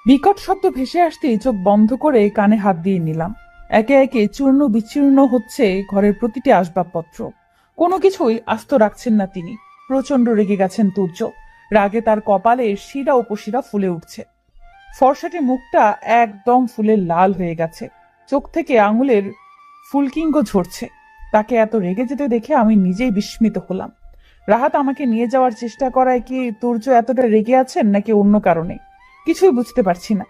বিকট শব্দ ভেসে আসতেই চোখ বন্ধ করে কানে হাত দিয়ে নিলাম। একে একে চূর্ণ বিচূর্ণ হচ্ছে ঘরের প্রতিটি আসবাবপত্র। কোনো কিছুই আস্ত রাখছেন না তিনি। প্রচন্ড রেগে গেছেন তুর্য। রাগে তার কপালে শিরা উপশিরা ফুলে উঠছে। ফর্সাটি মুখটা একদম ফুলে লাল হয়ে গেছে। চোখ থেকে আঙুলের ফুলকিঙ্গ ঝরছে। তাকে এত রেগে যেতে দেখে আমি নিজেই বিস্মিত হলাম। রাহাত আমাকে নিয়ে যাওয়ার চেষ্টা করায় কি তুর্য এতটা রেগে আছেন, নাকি অন্য কারণে? কিছুই বুঝতে পারছি না।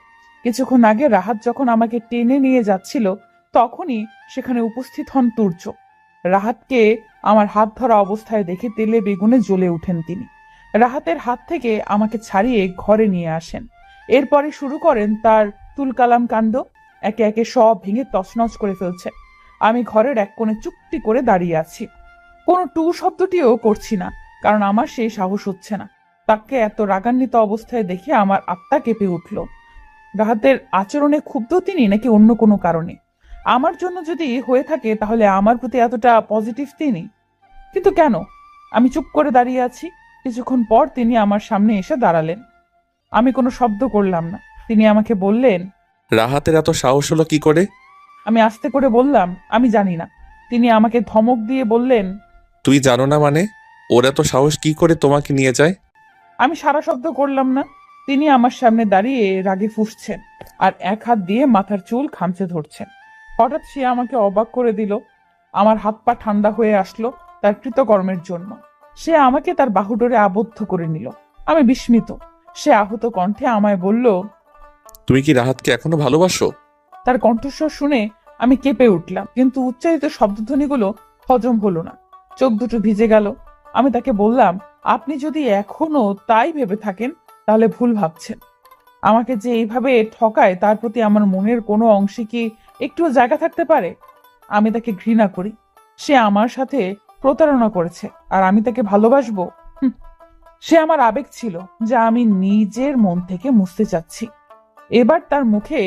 কিছুক্ষণ আগে রাহাত যখন আমাকে টেনে নিয়ে যাচ্ছিল, তখনই সেখানে উপস্থিত হন তুর্য। রাহাতকে আমার হাত ধরা অবস্থায় দেখে তেলে বেগুনে জ্বলে উঠেন তিনি। রাহাতের হাত থেকে আমাকে ছাড়িয়ে ঘরে নিয়ে আসেন। এরপরে শুরু করেন তার তুলকালাম কাণ্ড। একে একে সব ভেঙে তছনছ করে ফেলছে। আমি ঘরের এক কোণে চুপটি করে দাঁড়িয়ে আছি। কোনো টু শব্দটিও করছি না, কারণ আমার সেই সাহস হচ্ছে না। তাকে এত রাগান্বিত অবস্থায় দেখে আমার আত্মা কেঁপে উঠল। রাহাতের আচরণে ক্ষুব্ধ তিনি, নাকি অন্য কোনো কারণে? আমার জন্য যদি হয়ে থাকে, তাহলে আমার প্রতি এতটা পজিটিভ তিনি। কিন্তু কেন? আমি চুপ করে দাঁড়িয়ে আছি। কিছুক্ষণ পর তিনি আমার সামনে এসে দাঁড়ালেন। আমি কোনো শব্দ করলাম না। তিনি আমাকে বললেন, রাহাতের এত সাহস হলো কি করে? আমি আস্তে করে বললাম, আমি জানি না। তিনি আমাকে ধমক দিয়ে বললেন, তুই জানো না মানে? ওর এত সাহস কি করে তোমাকে নিয়ে যায়? আমি সারা শব্দ করলাম না। তিনি আমার সামনে দাঁড়িয়ে রাগে ফুঁসছেন আর এক হাত দিয়ে মাথার চুল খামচে ধরছেন। হঠাৎ সে আমাকে অবাক করে দিল। আমার হাত পা ঠান্ডা হয়ে আসলো তার কৃতকর্মের জন্য। সে আমাকে তার বাহুডোরে আবদ্ধ করে নিল। আমি বিস্মিত। সে আহত কণ্ঠে আমায় বলল, তুমি কি রাহাতকে এখনো ভালোবাসো? তার কণ্ঠস্বর শুনে আমি কেঁপে উঠলাম, কিন্তু উচ্চারিত শব্দধ্বনিগুলো হজম হলো না। চোখ দুটো ভিজে গেল। আমি তাকে বললাম, আপনি যদি এখনো তাই ভেবে থাকেন তাহলে ভুল ভাবছেন। আমাকে যে এইভাবে ঠকায় তার প্রতি আমার মনের কোনো অংশে কি একটুও জায়গা থাকতে পারে? আমি তাকে ঘৃণা করি। সে আমার সাথে প্রতারণা করেছে আর আমি তাকে ভালোবাসবো? সে আমার আবেগ ছিল যা আমি নিজের মন থেকে মুছতে চাচ্ছি। এবার তার মুখে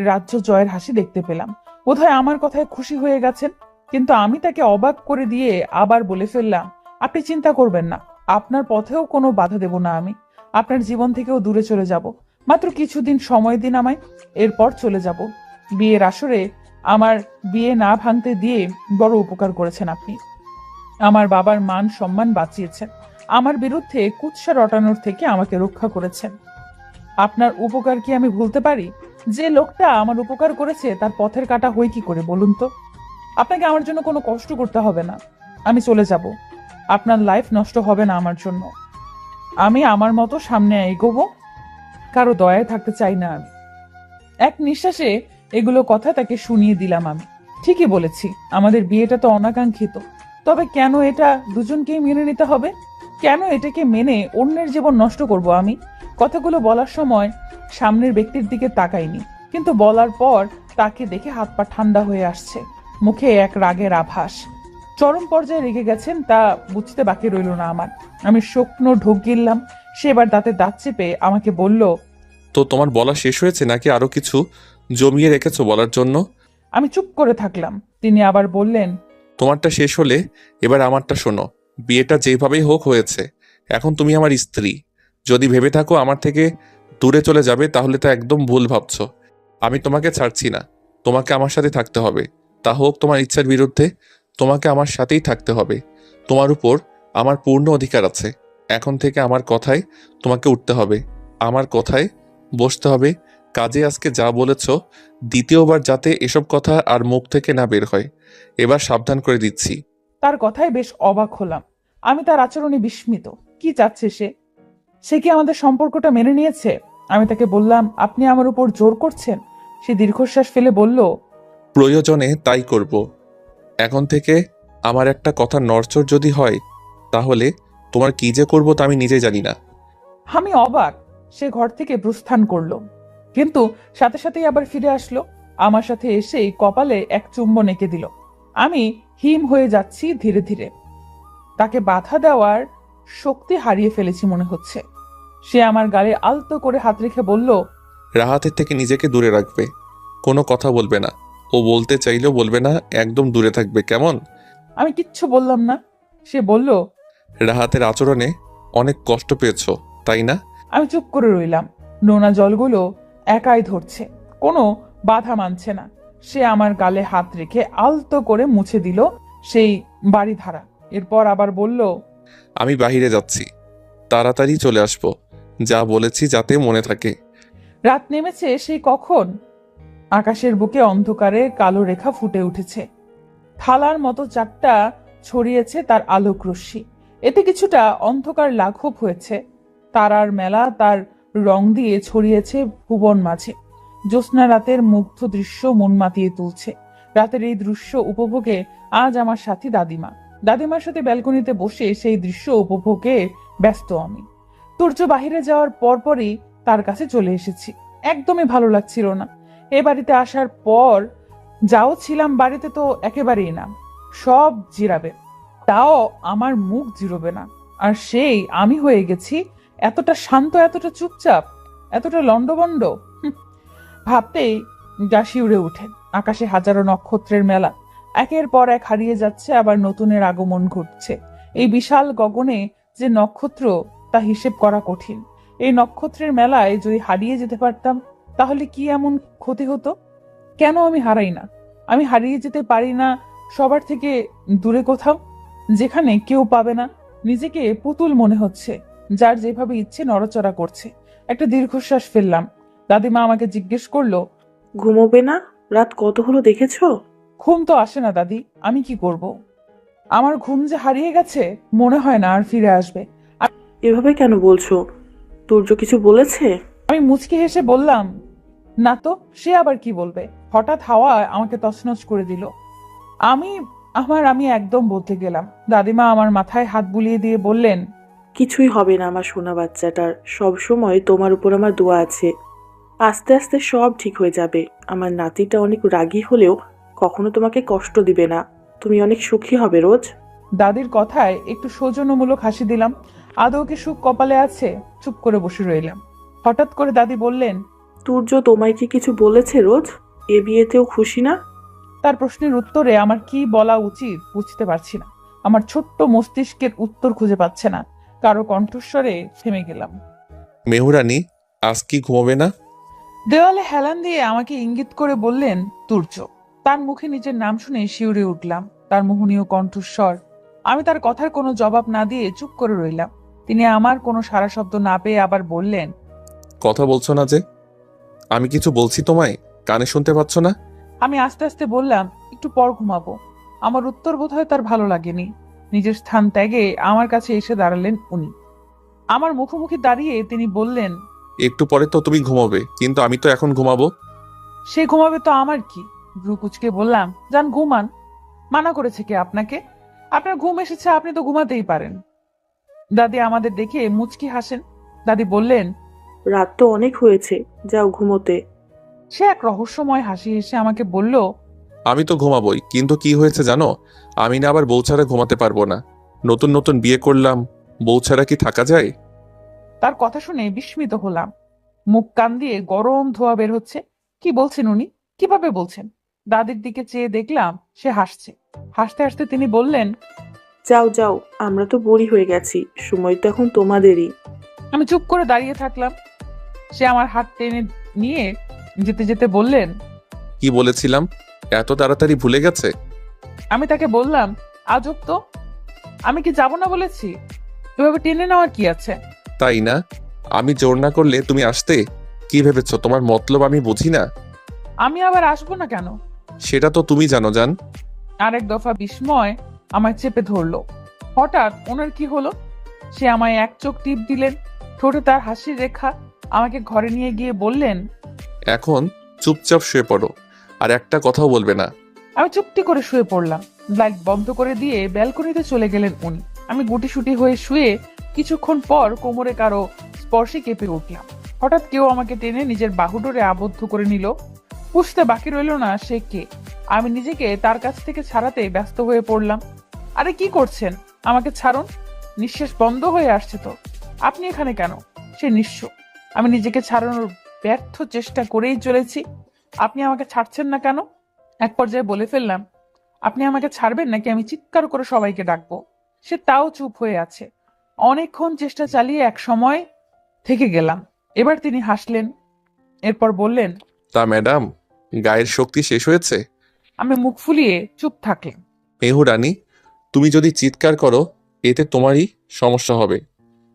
রাজ্য জয়ের হাসি দেখতে পেলাম। বোধহয় আমার কথায় খুশি হয়ে গেছেন। কিন্তু আমি তাকে অবাক করে দিয়ে আবার বলে ফেললাম, আপনি চিন্তা করবেন না, আপনার পথেও কোনো বাধা দেব না আমি। আপনার জীবন থেকেও দূরে চলে যাব। মাত্র কিছুদিন সময় দিন আমায়, এরপর চলে যাব। বিয়ের আসরে আমার বিয়ে না ভাঙতে দিয়ে বড় উপকার করেছেন আপনি। আমার বাবার মান সম্মান বাঁচিয়েছেন। আমার বিরুদ্ধে কুৎসা রটানোর থেকে আমাকে রক্ষা করেছেন। আপনার উপকার কি আমি ভুলতে পারি? যে লোকটা আমার উপকার করেছে তার পথের কাটা হই কি করে বলুন তো? আপনাকে আমার জন্য কোনো কষ্ট করতে হবে না। আমি চলে যাব। আপনার লাইফ নষ্ট হবে না আমার জন্য। আমি আমার মতো সামনে এগোবো। কারো দয়ায় থাকতে চাই না আমি। এক নিঃশ্বাসে এগুলো কথা তাকে শুনিয়ে দিলাম আমি। ঠিকই বলেছি, আমাদের বিয়েটা তো অনাকাঙ্ক্ষিত। তবে কেন এটা দুজনকেই মেনে নিতে হবে? কেন এটাকে মেনে অন্যের জীবন নষ্ট করব আমি? কথাগুলো বলার সময় সামনের ব্যক্তির দিকে তাকাইনি, কিন্তু বলার পর তাকে দেখে হাত পা ঠান্ডা হয়ে আসছে। মুখে এক রাগের আভাস। চরম পর্যায়ে রেগে গেছেন তা বুঝতে বাকি রইল না আমার। আমি শুকনো ঢোক গিললাম। সে এবার দাঁতে দাঁত চেপে আমাকে বলল, তো তোমার বলা শেষ হয়েছে নাকি আরো কিছু জমিয়ে রেখেছো বলার জন্য? আমি চুপ করে থাকলাম। তিনি আবার বললেন, তোমারটা শেষ হলে এবার আমারটা শোনো। বিয়েটা যেভাবেই হোক হয়েছে, এখন তুমি আমার স্ত্রী। যদি ভেবে থাকো আমার থেকে দূরে চলে যাবে তাহলে তা একদম ভুল ভাবছো। আমি তোমাকে ছাড়ছি না। তোমাকে আমার সাথে থাকতে হবে, তা হোক তোমার ইচ্ছার বিরুদ্ধে। তোমাকে আমার সাথেই থাকতে হবে। তোমার উপর আমার পূর্ণ অধিকার আছে। এখন থেকে আমার কথায় তোমাকে উঠতে হবে, আমার কথায় বসতে হবে। কাজে আজকে যা বলেছ দ্বিতীয়বার যাতে এসব কথা আর মুখ থেকে না বের হয়, এবার সাবধান করে দিচ্ছি। তার কথায় বেশ অবাক হলাম। আমি তার আচরণে বিস্মিত। কি চাচ্ছে সে? সে কি আমাদের সম্পর্কটা মেনে নিয়েছে? আমি তাকে বললাম, আপনি আমার উপর জোর করছেন। সে দীর্ঘশ্বাস ফেলে বলল, প্রয়োজনে তাই করব। এখন থেকে আমার একটা কথা নড়চড় যদি হয় তাহলে তোমার কি যে করবো তা আমি নিজে জানি না। আমি অবাক। সে ঘর থেকে প্রস্থান করলো, কিন্তু সাথে সাথেই আবার ফিরে আসলো। আমার সাথে এসেই কপালে এক চুম্বন এঁকে দিল। আমি হিম হয়ে যাচ্ছি ধীরে ধীরে। তাকে বাধা দেওয়ার শক্তি হারিয়ে ফেলেছি মনে হচ্ছে। সে আমার গালে আলতো করে হাত রেখে বলল, রাহাতের থেকে নিজেকে দূরে রাখবে, কোনো কথা বলবে না। ও বলতে চাইলেও বলবে না, একদম দূরে থাকবে, কেমন? আমি কিচ্ছু বললাম না। সে বলল, রাহাতের আচরণে অনেক কষ্ট পেয়েছো তাই না? আমি চুপ করে রইলাম। নোনা জলগুলো একাই ধরছে, কোনো বাধা মানছে না। সে আমার গালে হাত রেখে আলতো করে মুছে দিল সেই বাড়ি ধারা। এরপর আবার বলল, আমি বাহিরে যাচ্ছি, তাড়াতাড়ি চলে আসবো। যা বলেছি যাতে মনে থাকে। রাত নেমেছে সেই কখন। আকাশের বুকে অন্ধকারে কালো রেখা ফুটে উঠেছে। থালার মতো চারটা ছড়িয়েছে তার আলোক রশ্মি। এতে কিছুটা অন্ধকার লাঘব হয়েছে। তারার মেলা তার রং দিয়ে ছড়িয়েছে ভুবন মাঝে। জ্যোৎস্না রাতের মুগ্ধ দৃশ্য মন মাতিয়ে তুলছে। রাতের এই দৃশ্য উপভোগে আজ আমার সাথী দাদিমার সাথে ব্যালকনিতে বসে সেই দৃশ্য উপভোগে ব্যস্ত আমি। সূর্য বাহিরে যাওয়ার পরপরই তার কাছে চলে এসেছি। একদমই ভালো লাগছিল না। এ বাড়িতে আসার পর যাও ছিলাম বাড়িতে তো একেবারেই না। সব জিরাবে, তাও আমার মুখ জিরোবে না। আর সেই আমি হয়ে গেছি এতটা শান্ত, এতটা চুপচাপ, এতটা লন্ডভন্ড। ভাবতেই গা শিউরে উঠে। আকাশে হাজারো নক্ষত্রের মেলা, একের পর এক হারিয়ে যাচ্ছে, আবার নতুনের আগমন ঘটছে। এই বিশাল গগনে যে নক্ষত্র তা হিসেব করা কঠিন। এই নক্ষত্রের মেলায় যদি হারিয়ে যেতে পারতাম তাহলে কি এমন ক্ষতি হতো? কেন আমি হারাই না? আমি হারিয়ে যেতে পারি না সবার থেকে দূরে কোথাও, যেখানে কেউ পাবে না। নিজেকে পুতুল মনে হচ্ছে, যার যেভাবে ইচ্ছে নড়াচড়া করছে। একটা দীর্ঘশ্বাস ফেললাম। দাদিমা আমাকে জিজ্ঞেস করলো, ঘুমোবে না? রাত কত হলো দেখেছো? ঘুম তো আসে না দাদি, আমি কি করব? আমার ঘুম যে হারিয়ে গেছে, মনে হয় না আর ফিরে আসবে। এভাবে কেন বলছো? তুর্য কিছু বলেছে? আমি মুচকি হেসে বললাম, না তো, সে আবার কি বলবে? হঠাৎ হাওয়া আমাকে তছনছ করে দিল। আমি একদম বলতে গেলাম। দাদিমা আমার মাথায় হাত বুলিয়ে দিয়ে বললেন, কিছুই হবে না আমার সোনা বাচ্চাটার, সব সময় তোমার উপর আমার দোয়া আছে। আস্তে আস্তে সব ঠিক হয়ে যাবে। আমার নাতিটা অনেক রাগী হলেও কখনো তোমাকে কষ্ট দিবে না। তুমি অনেক সুখী হবে রোজ। দাদির কথায় একটু সৌজন্যমূলক হাসি দিলাম। আদৌ কি সুখ কপালে আছে? চুপ করে বসে রইলাম। হঠাৎ করে দাদি বললেন, তুর্য তোমায় কি কিছু বলেছে রোজ? এ বিয়েতেও খুশি না? তার প্রশ্নের উত্তরে আমার কি বলা উচিত বুঝতে পারছি না। আমার ছোট্ট মস্তিষ্কের উত্তর খুঁজে পাচ্ছে না। কারো কণ্ঠস্বরে থেমে গেলাম। মেহুরানি, আজ কি ঘুমাবে না? দেওয়ালে হেলান দিয়ে আমাকে ইঙ্গিত করে বললেন তুর্য। তার মুখে নিজের নাম শুনে শিউরে উঠলাম। তার মোহনীয় কণ্ঠস্বর। আমি তার কথার কোনো জবাব না দিয়ে চুপ করে রইলাম। তিনি আমার কোনো সাড়া শব্দ না পেয়ে আবার বললেন, কথা বলছো না যে? আমি কিছু বলছি তোমায়, কানে শুনতে পাচ্ছ না? আমি আস্তে আস্তে বললাম, একটু পর ঘুমাবো। আমার উত্তর বোধহয় তার ভালো লাগেনি। নিজের স্থান ত্যাগে আমার কাছে এসে দাঁড়ালেন উনি। আমার মুখোমুখি দাঁড়িয়ে তিনি বললেন, একটু পরে তো তুমি ঘুমাবে, কিন্তু আমি তো এখন ঘুমাবো। সে ঘুমাবে তো আমার কি? ভ্রু কুচকে বললাম, যান ঘুমান। মানা করেছে কে আপনাকে? আপনার ঘুম এসেছে, আপনি তো ঘুমাতেই পারেন। দাদি আমাদের দেখে মুচকি হাসেন। দাদি বললেন, রাত তো অনেক হয়েছে, যাও ঘুমোতে। সে এক রহস্যময় হাসি হেসে আমাকে বলল, আমি তো ঘুমাবোই, কিন্তু কি হয়েছে জানো? আমি না আবার বউ ছাড়া ঘুমাতে পারবো না। নতুন নতুন বিয়ে করলাম, বউ ছাড়া কি থাকা যায়? তার কথা শুনে বিস্মিত হলাম। মুখ কান দিয়ে গরম ধোঁয়া বের হচ্ছে। কি বলছেন উনি? কিভাবে বলছেন? দাদির দিকে চেয়ে দেখলাম সে হাসছে। হাসতে হাসতে তিনি বললেন, যাও যাও, আমরা তো বুড়ি হয়ে গেছি, সময় তো এখন তোমাদেরই। আমি চুপ করে দাঁড়িয়ে থাকলাম। সে আমার হাত টেনে নিয়ে যেতে যেতে বললেন, কি বলেছিলাম? এত তাড়াতাড়ি ভুলে গেছে? আমি তাকে বললাম, আজব তো, আমি কি যাব না বলেছি? এভাবে টেনে নেওয়ার কি আছে? তাই না? আমি জোর না করলে তুমি আসতে? কি ভেবেছ তোমার মতলব আমি বুঝি না? আমি আবার আসবো না কেন? সেটা তো তুমি জানো জান। আরেক দফা বিস্ময় আমায় চেপে ধরলো। হঠাৎ ওনার কি হলো? সে আমায় এক চোখ টিপ দিলেন। ঠোঁটে তার হাসির রেখা। আমাকে ঘরে নিয়ে গিয়ে বললেন, এখন চুপচাপ শুয়ে পড়ো, আর একটা কথাও বলবে না। আমি চুপটি করে শুয়ে পড়লাম। লাইট বন্ধ করে দিয়ে ব্যালকনিতে চলে গেলেন উনি। আমি গুটিসুটি হয়ে শুয়ে কিছুক্ষণ পর কোমরে কারো স্পর্শে কেঁপে উঠলাম। হঠাৎ কেউ আমাকে টেনে নিজের বাহুডোরে আবদ্ধ করে নিল। বুঝতে বাকি রইল না সে কে। আমি নিজেকে তার কাছ থেকে ছাড়াতে ব্যস্ত হয়ে পড়লাম। আরে কি করছেন? আমাকে ছাড়ুন। নিঃশ্বাস বন্ধ হয়ে আসছে তো। আপনি এখানে কেন? সে নিঃস্ব। আমি নিজেকে ছাড়ানোর ব্যর্থ চেষ্টা করেই চলেছি। আপনি আমাকে ছাড়ছেন না কেন? এক পর্যায়ে বলে ফেললাম, আপনি আমাকে ছাড়বেন নাকি আমি চিৎকার করে সবাইকে ডাকবো? সে তাও চুপ হয়ে আছে। অনেকক্ষণ চেষ্টা চালিয়ে এক সময় থেকে গেলাম। এবার তিনি হাসলেন। এরপর বললেন, তা ম্যাডাম, গায়ের শক্তি শেষ হয়েছে? আমি মুখ ফুলিয়ে চুপ থাকলাম। মেহুরানি, তুমি যদি চিৎকার করো এতে তোমারই সমস্যা হবে।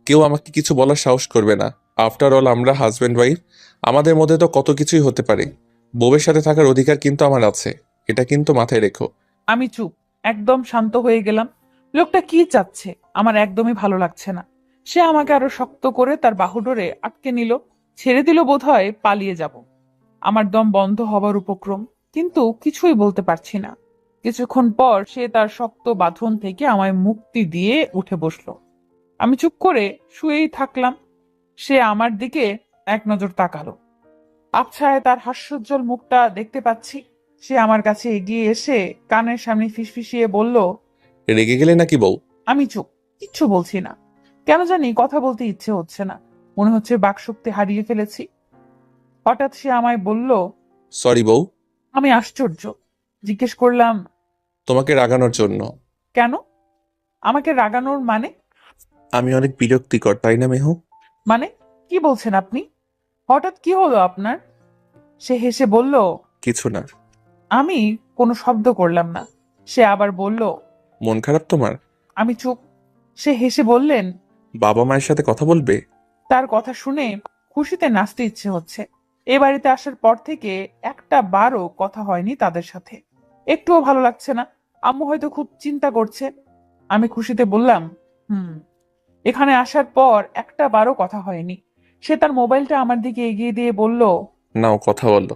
কেউ আমাকে কিছু বলার সাহস করবে না। আফটার অল আমরা হাজব্যান্ড ওয়াইফ, আমাদের মধ্যে তো কত কিছুই হতে পারে। বউয়ের সাথে থাকার অধিকার কিন্তু আমার আছে, এটা কিন্তু মাথায় রেখো। আমি চুপ, একদম শান্ত হয়ে গেলাম। লোকটা কি চাচ্ছে আমার একদমই ভালো লাগছে না। সে আমাকে আরো শক্ত করে তার বাহুডোরে আটকে নিল। ছেড়ে দিল বোধহয় পালিয়ে যাব। আমার দম বন্ধ হবার উপক্রম, কিন্তু কিছুই বলতে পারছি না। কিছুক্ষণ পর সে তার শক্ত বাঁধন থেকে আমায় মুক্তি দিয়ে উঠে বসলো। আমি চুপ করে শুয়েই থাকলাম। সে আমার দিকে এক নজর তাকালো। আবছায় তার হাস্যোজ্জ্বল মুখটা দেখতে পাচ্ছি। সে আমার কাছে এগিয়ে এসে কানের সামনে ফিসফিসিয়ে বলল, রেগে গেলে নাকি বউ? আমি চুপ, কিচ্ছু বলছি না। কেন জানি কথা বলতে ইচ্ছে হচ্ছে না। মনে হচ্ছে বাকশক্তি হারিয়ে ফেলেছি। হঠাৎ সে আমায় বলল, সরি বউ। আমি আশ্চর্য। জিজ্ঞেস করলাম, তোমাকে রাগানোর জন্য। কেন? আমাকে রাগানোর মানে? আমি অনেক বিরক্তিকর, তাই না মেহু? মানে কি বলছেন আপনি? হঠাৎ কি হলো আপনার? সে হেসে বলল, কিছু না। আমি কোনো শব্দ করলাম না। সে আবার বলল, মন খারাপ তোমার? আমি চুপ। সে হেসে বললেন, বাবা মায়ের সাথে কথা বলবে? তার কথা শুনে খুশিতে নাচতে ইচ্ছে হচ্ছে। এ বাড়িতে আসার পর থেকে একটা বারও কথা হয়নি তাদের সাথে। একটুও ভালো লাগছে না। আম্মু হয়তো খুব চিন্তা করছে। আমি খুশিতে বললাম, এখানে আসার পর একটা বারও কথা হয়নি। সে তার মোবাইলটা আমার দিকে এগিয়ে দিয়ে বলল। নাও কথা বলো।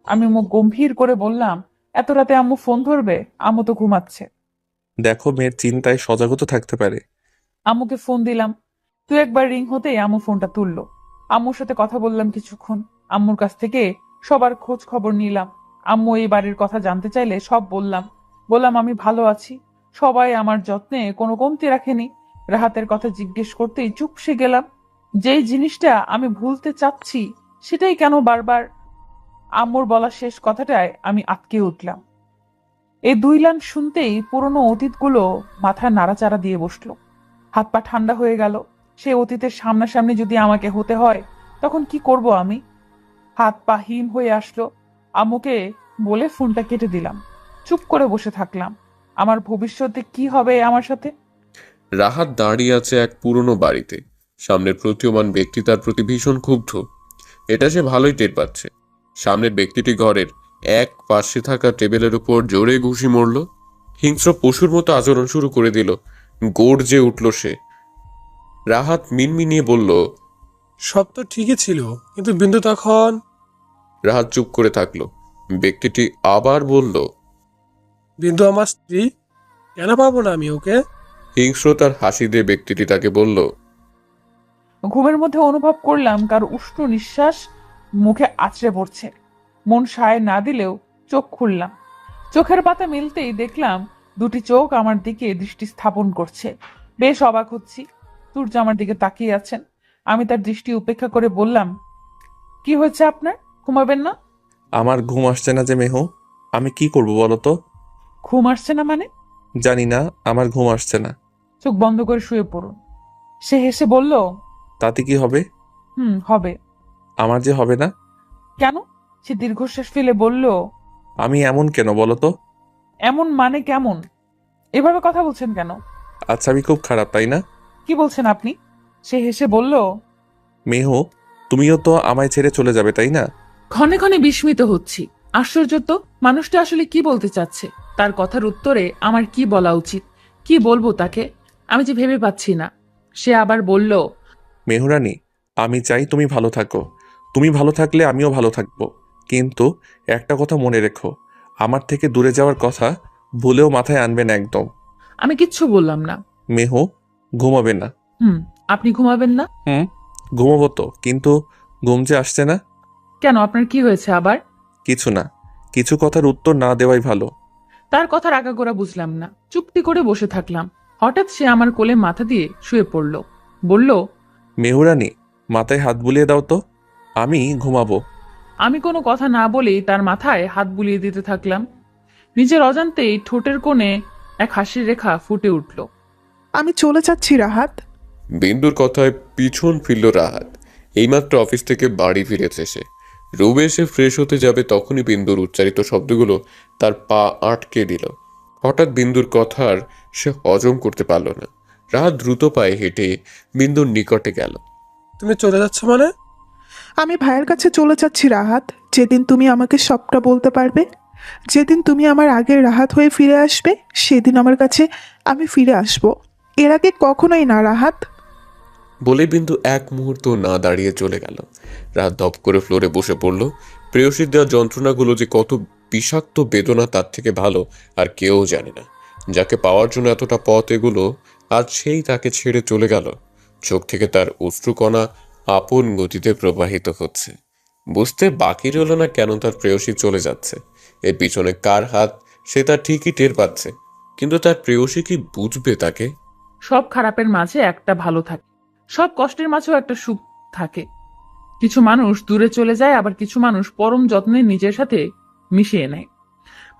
আমি মুখ গম্ভীর করে বললাম, এত রাতে আম্মু ফোন ধরবে? আম্মু তো ঘুমাচ্ছে। দেখো, মেয়ের চিন্তায় সজাগত থাকতে পারে। আম্মুকে ফোন দিলাম। তুই একবার রিং হতেই আম্মু ফোনটা তুললো। আম্মুর সাথে কথা বললাম কিছুক্ষণ। আম্মুর কাছ থেকে সবার খোঁজ খবর নিলাম। আম্মু এই বাড়ির কথা জানতে চাইলে সব বললাম। বললাম আমি ভালো আছি, সবাই আমার যত্নে কোনো কমতি রাখেনি। রাহাতের কথা জিজ্ঞেস করতেই চুপসে গেলাম। যেই জিনিসটা আমি ভুলতে চাচ্ছি সেটাই কেন বারবার। আম্মুর বলা শেষ কথাটায় আমি আটকে উঠলাম। এই 2 লাইন শুনতেই পুরনো অতীতগুলো মাথা নাড়াচাড়া দিয়ে বসলো। হাত পা ঠান্ডা হয়ে গেল। সেই অতীতের সামনাসামনি যদি আমাকে হতে হয় তখন কি করব আমি? হাত পা হিম হয়ে আসলো। আম্মুকে বলে ফোনটা কেটে দিলাম। চুপ করে বসে থাকলাম। আমার ভবিষ্যতে কি হবে আমার সাথে? রাহাত দাঁড়িয়ে আছে এক পুরনো বাড়িতে। সামনের প্রতীয়মান ব্যক্তি তার প্রতি ভীষণ ক্ষুব্ধ। এটা সে ভালোই টের পাচ্ছে। সামনের ব্যক্তিটি ঘরের এক পাশে থাকা টেবিলের উপর জোরে ঘুষি মরল। হিংস্র পশুর মতো আচরণ শুরু করে দিল। গর্জে উঠল সে। রাহাত মিনমিনিয়ে বলল, সব তো ঠিকই ছিল, কিন্তু বিন্দু তখন। রাহাত চুপ করে থাকলো। ব্যক্তিটি আবার বলল, বিন্দু আমার স্ত্রী, কেন পাবো না আমি ওকে? হিংস্রতার হাসি দিয়ে ব্যক্তিটি তাকে বলল, ঘুমের মধ্যে অনুভব করলাম কার উষ্ণ নিঃশ্বাস মুখে আছড়ে পড়ছে। মন সায় না দিলেও চোখ খুললাম। চোখের পাতা মিলতেই দেখলাম 2টি চোখ আমার দিকে দৃষ্টি স্থাপন করছে। বেশ অবাক হচ্ছি। সূর্য আমার দিকে তাকিয়ে আছেন। আমি তার দৃষ্টি উপেক্ষা করে বললাম, কি হয়েছে আপনার? ঘুমাবেন না? আমার ঘুম আসছে না যে মেহু, আমি কি করব বলো তো? ঘুম আসছে না মানে? জানি না, আমার ঘুম আসছে না। চোখ বন্ধ করে শুয়ে পড়ুন। সে হেসে বলল, তাতে কি হবে? হবে। আমার যে হবে না? কেন? সে দীর্ঘশ্বাস ফেলে বলল, আমি এমন কেন বলো তো? এমন মানে কেমন? এভাবে কথা বলছেন কেন? আচ্ছা, আমি খুব খারাপ, তাই না? কি বলছেন আপনি? সে হেসে বলল, মেহু, তুমিও তো আমায় ছেড়ে চলে যাবে, তাই না? ক্ষণে ক্ষণে বিস্মিত হচ্ছি। আশ্চর্য তো, মানুষটা আসলে কি বলতে চাচ্ছে? তার কথার উত্তরে আমার কি বলা উচিত? কি বলবো তাকে? আমি যে ভেবে পাচ্ছি না। সে আবার বলল, মেহুরানি, আমি চাই তুমি ভালো থাকো। তুমি ভালো থাকলে আমিও ভালো থাকবো। কিন্তু একটা কথা মনে রেখো, আমার থেকে দূরে যাওয়ার কথা ভুলেও মাথায় আনবে না একদম। আমি কিচ্ছু বললাম না। মেহু, ঘুমাবে না? আপনি ঘুমাবেন না? ঘুমাবো তো, কিন্তু ঘুম যে আসছে না। কেন, আপনার কি হয়েছে আবার? কিছু না, কিছু কথার উত্তর না দেওয়াই ভালো। তার কথার আগাগোড়া বুঝলাম না। চুপটি করে বসে থাকলাম। হঠাৎ সে আমার কোলে মাথা দিয়ে শুয়ে পড়ল। বলল, মেহুরানি, মাথায় হাত বুলিয়ে দাও তো, আমি ঘুমাবো। আমি কোনো কথা না বলেই তার মাথায় হাত বুলিয়ে দিতে থাকলাম। নিজের অজান্তেই ঠোঁটের কোণে এক হাসির রেখা ফুটে উঠল। আমি চলে যাচ্ছি রাহাত। বিন্দুর কথায় পিছন ফিরল রাহাত। এইমাত্র অফিস থেকে বাড়ি ফিরেছে সে। রুমে এসে ফ্রেশ হতে যাবে তখনই বিন্দুর উচ্চারিত শব্দগুলো তার পা আটকে দিল। হঠাৎ বিন্দুর কথার সে হজম করতে পারল না। রাহাত দ্রুত পায়ে হেঁটে বিন্দুর নিকটে গেল। তুমি চলে যাচ্ছ মানে? আমি ভাইয়ের কাছে চলে যাচ্ছি রাহাত। যেদিন তুমি আমাকে সবটা বলতে পারবে, যেদিন তুমি আমার আগের রাহাত হয়ে ফিরে আসবে, সেদিন আমার কাছে আমি ফিরে আসব। এর আগে কখনোই না রাহাত। বলে বিন্দু এক মুহূর্ত না দাঁড়িয়ে চলে গেল। রাত দপ করে ফ্লোরে বসে পড়ল। প্রেয়সীর দেওয়া যন্ত্রণাগুলো যে কত বিষাক্ত বেদনা তার থেকে ভালো আর কেউ জানে না। যাকে পাওয়ার জন্য এতটা পথ এগুলো, আজ সেই তাকে ছেড়ে চলে গেল। চোখ থেকে তার অশ্রুকণা আপন গতিতে প্রবাহিত হচ্ছে। বুঝতে বাকি রইল না কেন তার প্রেয়সী চলে যাচ্ছে। এর পিছনে কার হাত সে তার ঠিকই টের পাচ্ছে, কিন্তু তার প্রেয়সী কি বুঝবে তাকে? সব খারাপের মাঝে একটা ভালো থাকে, সব কষ্টের মাঝেও একটা সুখ থাকে। কিছু মানুষ দূরে চলে যায়, আবার কিছু মানুষ পরম যত্নে নিজের সাথে মিশিয়ে নেয়,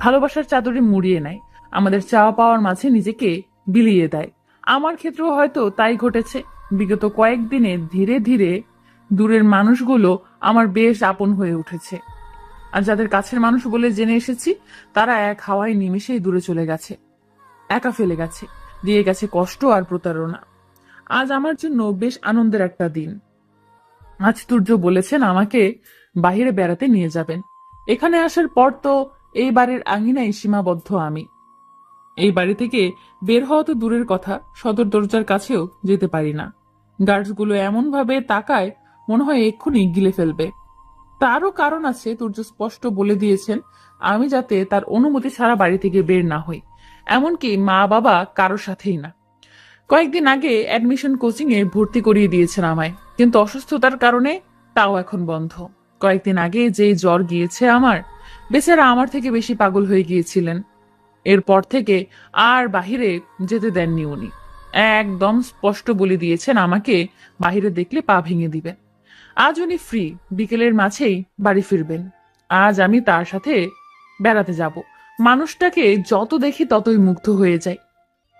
ভালোবাসার চাদরে মুড়িয়ে নেয়, আমাদের চাওয়া পাওয়ার মাঝে নিজেকে বিলিয়ে দেয়। আমার ক্ষেত্রেও হয়তো তাই ঘটেছে। বিগত কয়েকদিনে ধীরে ধীরে দূরের মানুষগুলো আমার বেশ আপন হয়ে উঠেছে। আর যাদের কাছের মানুষ বলে জেনে এসেছি, তারা এক হাওয়ায় নিমেষেই দূরে চলে গেছে, একা ফেলে গেছে, দিয়ে গেছে কষ্ট আর প্রতারণা। আজ আমার জন্য বেশ আনন্দের একটা দিন। আজ সূর্য বলেছেন আমাকে বাইরে বেড়াতে নিয়ে যাবেন। এখানে আসার পর তো এই বাড়ির আঙিনায় সীমাবদ্ধ আমি। এই বাড়ি থেকে বের হওয়া তো দূরের কথা, সদর দরজার কাছেও যেতে পারি না। গার্ডসগুলো এমন ভাবে তাকায় মনে হয় এক্ষুনি গিলে ফেলবে। তারও কারণ আছে, তুর্য স্পষ্ট বলে দিয়েছেন আমি যাতে তার অনুমতি ছাড়া বাড়ি থেকে বের না হই, এমনকি মা বাবা কারোর সাথেই না। কয়েকদিন আগে অ্যাডমিশন কোচিং এ ভর্তি করিয়ে দিয়েছেন আমায়, কিন্তু অসুস্থতার কারণে তাও এখন বন্ধ। কয়েকদিন আগে যে জ্বর গিয়েছে আমার, বেচারা আমার থেকে বেশি পাগল হয়ে গিয়েছিলেন। এরপর থেকে আর বাহিরে যেতে দেননি উনি। একদম স্পষ্ট বলে দিয়েছেন আমাকে বাহিরে দেখলে পা ভেঙে দিবেন। আজ উনি ফ্রি, বিকেলের মাঝেই বাড়ি ফিরবেন। আজ আমি তার সাথে বেড়াতে যাব। মানুষটাকে যত দেখি ততই মুগ্ধ হয়ে যাই।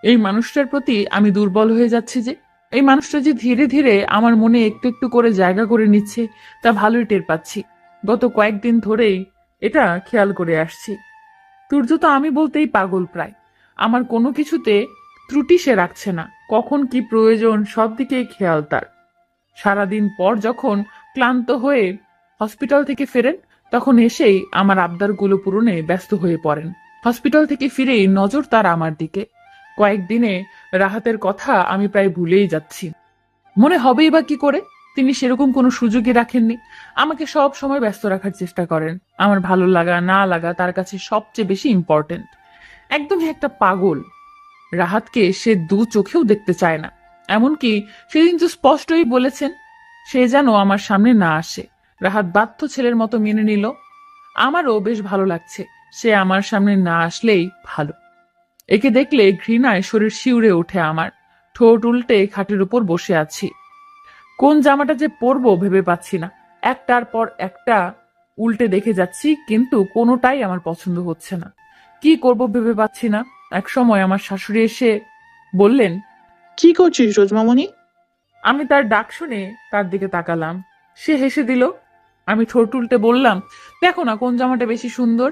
এই মানুষটার প্রতি আমি দুর্বল হয়ে যাচ্ছি যে, এই মানুষটা যে ধীরে ধীরে আমার মনে একটু একটু করে জায়গা করে নিচ্ছে তা ভালোই টের পাচ্ছি। গত কয়েকদিন ধরেই এটা খেয়াল করে আসছি। তুর্য তো আমি বলতেই পাগল প্রায়। আমার কোনো কিছুতে ত্রুটি সে রাখছে না, কখন কি প্রয়োজন সব দিকেই খেয়াল তার। সারাদিন পর যখন ক্লান্ত হয়ে হসপিটাল থেকে ফেরেন, তখন এসেই আমার আবদারগুলো পূরণে ব্যস্ত হয়ে পড়েন। হসপিটাল থেকে ফিরেই নজর তার আমার দিকে। কয়েকদিনে রাহাতের কথা আমি প্রায় ভুলেই যাচ্ছি। মনে হবেই বা কি করে, তিনি সেরকম কোনো সুযোগই রাখেননি। আমাকে সব সময় ব্যস্ত রাখার চেষ্টা করেন। আমার ভালো লাগা না লাগা তার কাছে সবচেয়ে বেশি ইম্পর্টেন্ট। একদমই একটা পাগল। রাহাতকে সে দু চোখেও দেখতে চায় না। এমনকি সেদিন তো স্পষ্টই বলেছেন সে যেন আমার সামনে না আসে। রাহাত বাধ্য ছেলের মতো মেনে নিল। আমারও বেশ ভালো লাগছে, সে আমার সামনে না আসলেই ভালো। একে দেখলে ঘৃণায় শরীর শিউরে ওঠে আমার। ঠোঁট উল্টে খাটের উপর বসে আছি। কোন জামাটা যে পরবো ভেবে পাচ্ছি না। একটার পর একটা উল্টে দেখে যাচ্ছি, কিন্তু কোনোটাই আমার পছন্দ হচ্ছে না। কি করব ভেবে পাচ্ছি না। এক সময় আমার শাশুড়ি এসে বললেন, কি করছিস রোজমামনি? আমি তার ডাক শুনে তার দিকে তাকালাম। সে হেসে দিল। আমি ঠোঁট উল্টে বললাম, দেখো না কোন জামাটা বেশি সুন্দর।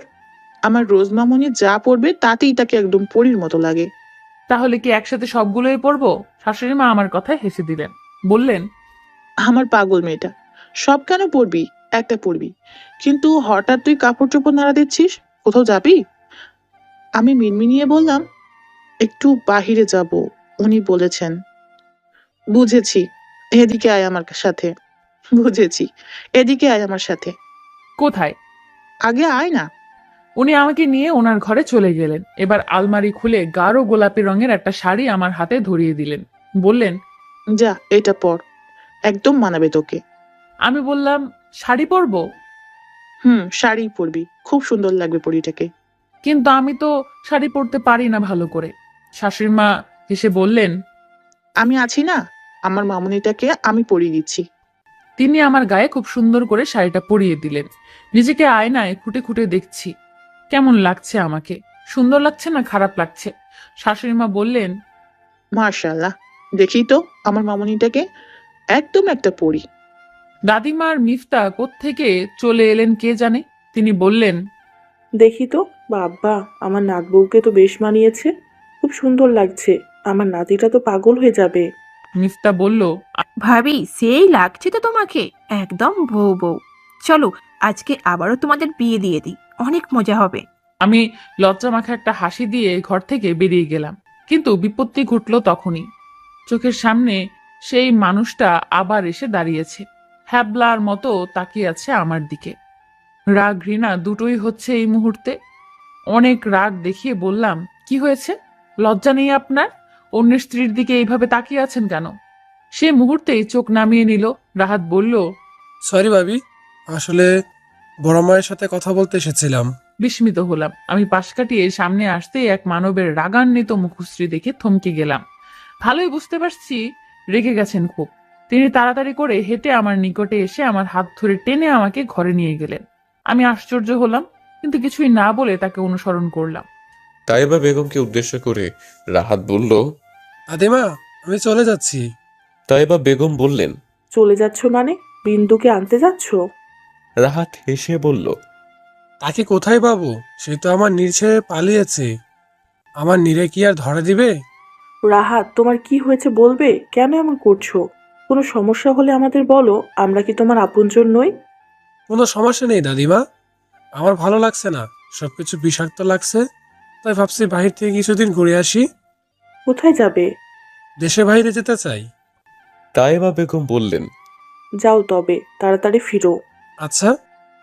আমার রোজমামনি যা পড়বে তাতেই তাকে একদম পরীর মতো লাগে। তাহলে কি একসাথে সবগুলোই পরবো? শাশুড়ি মা আমার কথায় হেসে দিলেন, বললেন, আমার পাগল মেয়েটা, সব কেন পরবি? একটা পরবি। কিন্তু হঠাৎ তুই কাপড় চোপড় নাড়া দিচ্ছিস, কোথাও যাবি? আমি মিনমিনিয়ে বললাম, একটু বাহিরে যাব, উনি বলেছেন। বুঝেছি, এদিকে আয় আমার সাথে। বুঝেছি, এদিকে আয় আমার সাথে। কোথায়? আগে আয় না। উনি আমাকে নিয়ে ওনার ঘরে চলে গেলেন। এবার আলমারি খুলে গাঢ় গোলাপি রঙের একটা শাড়ি আমার হাতে ধরিয়ে দিলেন। বললেন, যা এটা পর, একদম মানাবে তোকে। আমি বললাম, শাড়ি পরবো? শাড়ি পরবি, খুব সুন্দর লাগবে পরিটাকে। কিন্তু আমি তো শাড়ি পরতে পারি না ভালো করে। শাশুড়ি মা হেসে বললেন, আমি আছি না, আমার মামুনিটাকে আমি পরিয়ে দিচ্ছি। তিনি আমার গায়ে খুব সুন্দর করে শাড়িটা পরিয়ে দিলেন। নিজেকে আয়নায় খুঁটে খুঁটে দেখছি, কেমন লাগছে আমাকে। সুন্দর লাগছে না খারাপ লাগছে? শাশুড়ি মা বললেন, মার্শাল্লাহ, দেখি তো আমার মামুনিটাকে, একদম একটা পরি। দাদিমা আর মিফতা কোত্থেকে চলে এলেন কে জানে। তিনি বললেন, দেখি তো। বাবা, আমার নাত বউকে তো বেশ মানিয়েছে, খুব সুন্দর লাগছে। আমার নাতিটা তো পাগল হয়ে যাবে। মিফতা বলল, ভাবি সেই লাগছে তো তোমাকে, একদম বউ বউ। চলো আজকে আবারও তোমাদের বিয়ে দিয়ে দিই, অনেক মজা হবে। আমি লজ্জা মাখা একটা হাসি দিয়ে ঘর থেকে বেরিয়ে গেলাম। কিন্তু বিপত্তি ঘটল তখনই। চোখের সামনে সেই মানুষটা আবার এসে দাঁড়িয়েছে, হ্যাবলার মতো তাকিয়ে আছে আমার দিকে। রাগ ঘৃণা দুটোই হচ্ছে এই মুহূর্তে। অনেক রাগ দেখিয়ে বললাম, কি হয়েছে? লজ্জা নেই আপনার? অন্যের স্ত্রীর দিকে এইভাবে তাকিয়ে আছেন কেন? সে মুহূর্তেই চোখ নামিয়ে নিল। রাহাত বলল, সরি ভাবি, আসলে বড় মায়ের সাথে কথা বলতে এসেছিলাম। বিস্মিত হলাম। আমি পাশ কাটিয়ে সামনে আসতেই এক মানবের রাগান্বিত মুখশ্রী দেখে থমকে গেলাম। ভালোই বুঝতে পারছি রেগে গেছেন খুব। তিনি তাড়াতাড়ি করে হেঁটে আমার নিকটে এসে আমার হাত ধরে টেনে আমাকে ঘরে নিয়ে গেলেন। আমি আশ্চর্য হলাম, কিন্তু কিছুই না বলে তাকে অনুসরণ করলাম। তাইবা বেগমকে উদ্দেশ্য করে রাহাত বলল, দাদিমা, আমি চলে যাচ্ছি। তাইবা বেগম বললেন, চলে যাচ্ছ মানে? বিন্দুকে আনতে যাচ্ছ? রাহাত হেসে বলল, তাকে কোথায় পাবো? সে তো আমার নীর ছেড়ে পালিয়েছে। আমার নীরে কি আর ধরা দিবে? রাহাত, তোমার কি হয়েছে বলবে? কেন এমন করছো? কোনো সমস্যা হলে আমাদের বলো, আমরা কি তোমার আপনজন নই? কোনো সমস্যা নেই দাদিমা, আমার ভালো লাগছে না, সবকিছু বিষাক্ত লাগছে। তাই ভাবছি বাহির থেকে কিছুদিন ঘুরে আসি। কোথায় যাবে? দেশে বাইরে যেতে চাই। তাইবা বেগম বললেন, যাও তবে, তাড়াতাড়ি ফিরো। আচ্ছা,